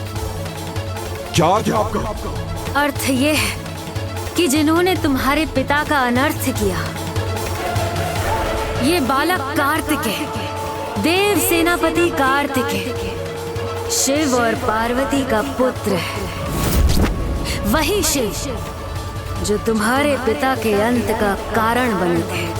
Speaker 4: क्या क्या आपका
Speaker 5: अर्थ ये है कि जिन्होंने तुम्हारे पिता का अनर्थ किया, ये बालक कार्तिकेय, देव सेनापति कार्तिकेय, शिव और पार्वती का पुत्र है। वही शिव जो तुम्हारे पिता के अंत का कारण बने थे।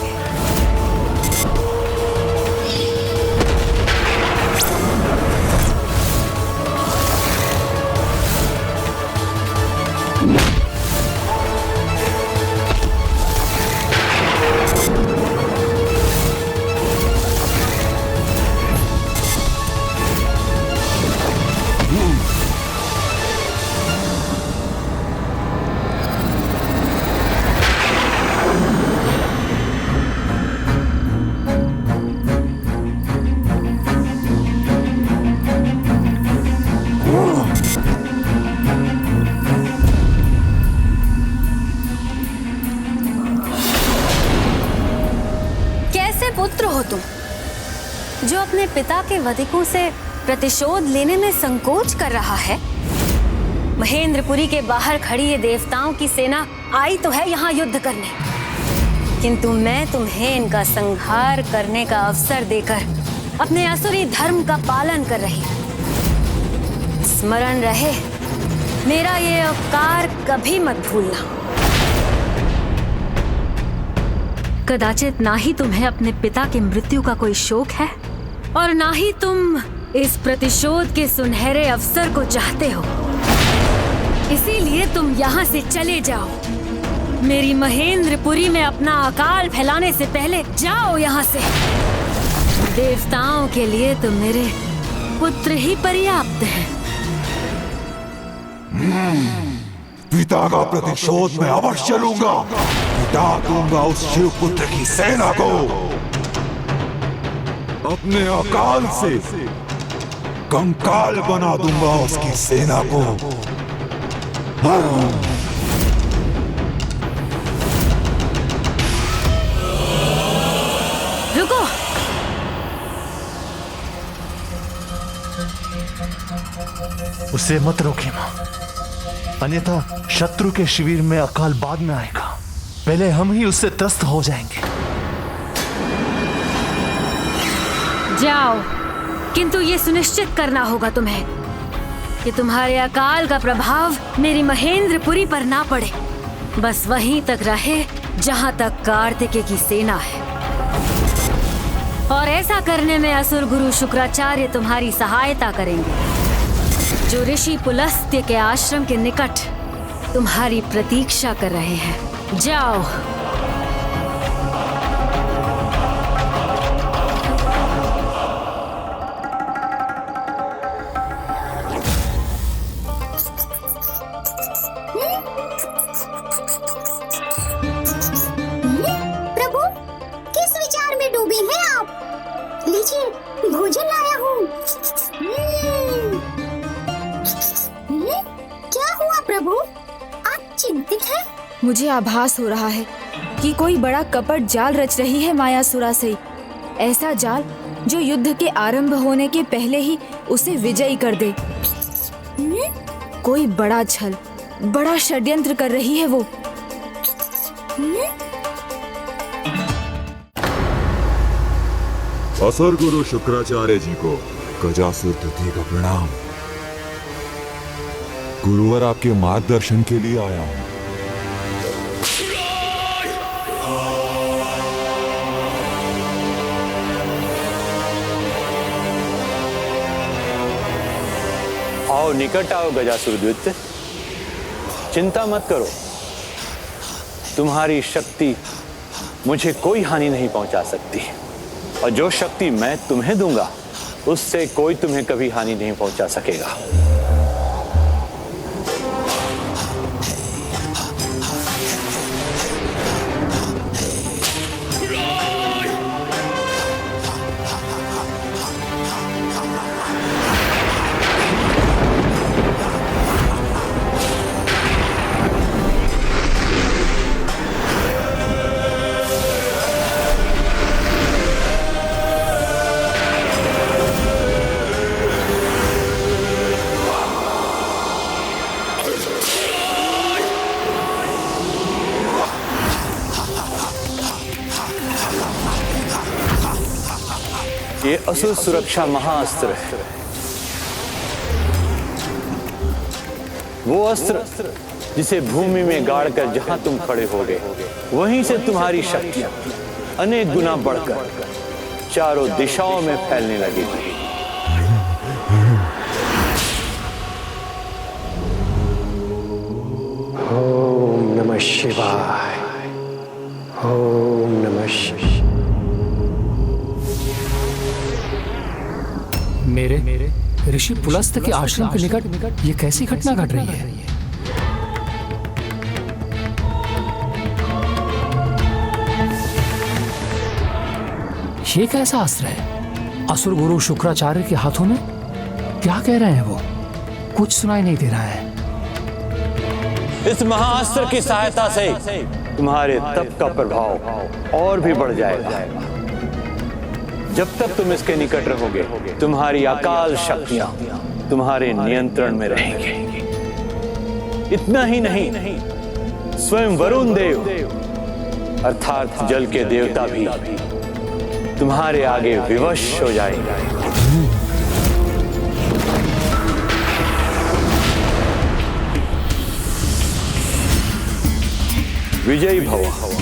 Speaker 5: जो अपने पिता के वधिकों से प्रतिशोध लेने में संकोच कर रहा है। महेंद्रपुरी के बाहर खड़ी ये देवताओं की सेना आई तो है यहाँ युद्ध करने, किंतु मैं तुम्हें इनका संहार करने का अवसर देकर अपने असुरी धर्म का पालन कर रही हूँ। स्मरण रहे, मेरा ये उपकार कभी मत भूलना। कदाचित ना ही तुम्हें अपने पिता के मृत्यु का कोई शोक है, और ना ही तुम इस प्रतिशोध के सुनहरे अवसर को चाहते हो। इसीलिए तुम यहाँ से चले जाओ। मेरी महेंद्रपुरी में अपना अकाल फैलाने से पहले जाओ यहाँ से। देवताओं के लिए तो मेरे पुत्र ही पर्याप्त हैं।
Speaker 4: पिता का प्रतिशोध मैं अवश्य लूंगा। मिटा दूंगा उस शिव पुत्र की सेना को। अपने अकाल से कंकाल बना दूंगा उसकी सेना को।
Speaker 5: रुको।
Speaker 2: उसे मत रोकिए मां, अन्यथा शत्रु के शिविर में अकाल बाद में आएगा। पहले हम ही उससे त्रस्त हो जाएंगे।
Speaker 5: जाओ, किंतु ये सुनिश्चित करना होगा तुम्हें कि तुम्हारे अकाल का प्रभाव मेरी महेंद्रपुरी पर ना पड़े। बस वहीं तक रहे जहां तक कार्तिकेय की सेना है। और ऐसा करने में असुर गुरु शुक्राचार्य तुम्हारी सहायता करेंगे, जो ऋषि पुलस्त्य के आश्रम के निकट तुम्हारी प्रतीक्षा कर रहे हैं। जाओ।
Speaker 22: प्रभु, किस विचार में डूबे हैं आप? लीजिए, भोजन लाया हूँ। क्या हुआ प्रभु? आप चिंतित हैं?
Speaker 1: मुझे आभास हो रहा है कि कोई बड़ा कपट जाल रच रही है मायासुरासई। ऐसा जाल जो युद्ध के आरंभ होने के पहले ही उसे विजयी कर दे। कोई बड़ा छल, बड़ा षड्यंत्र कर रही है वो।
Speaker 4: असुर गुरु शुक्राचार्य जी को गजासुर द्वितीय का प्रणाम। गुरुवर, आपके मार्गदर्शन के लिए आया हूं।
Speaker 7: आओ निकट आओ गजासुर दैत्य, चिंता मत करो, तुम्हारी शक्ति मुझे कोई हानि नहीं पहुंचा सकती, और जो शक्ति मैं तुम्हें दूंगा उससे कोई तुम्हें कभी हानि नहीं पहुंचा सकेगा। ये असुर सुरक्षा महाअस्त्र है, वो अस्त्र जिसे भूमि में गाड़कर जहां तुम खड़े होगे वहीं से तुम्हारी शक्तियां अनेक गुना बढ़कर चारों दिशाओं में फैलने लगेगी।
Speaker 20: ओम नमः शिवाय, ओम नमः शिवाय।
Speaker 13: मेरे ऋषि पुलस्त के आश्रम के निकट ये कैसी घटना घट रही है? ये कैसा अस्त्र है? असुर गुरु शुक्राचार्य के हाथों में? क्या कह रहे हैं वो? कुछ सुनाई नहीं दे रहा है।
Speaker 7: इस महाअस्त्र की सहायता से तुम्हारे तप का प्रभाव और भी बढ़ जाएगा। जब तक तुम इसके निकट रहोगे तुम्हारी अकाल शक्तियां तुम्हारे नियंत्रण में रहेंगी। इतना ही नहीं, स्वयं वरुण देव अर्थात जल के देवता भी तुम्हारे आगे विवश हो जाएंगे। विजयी भव।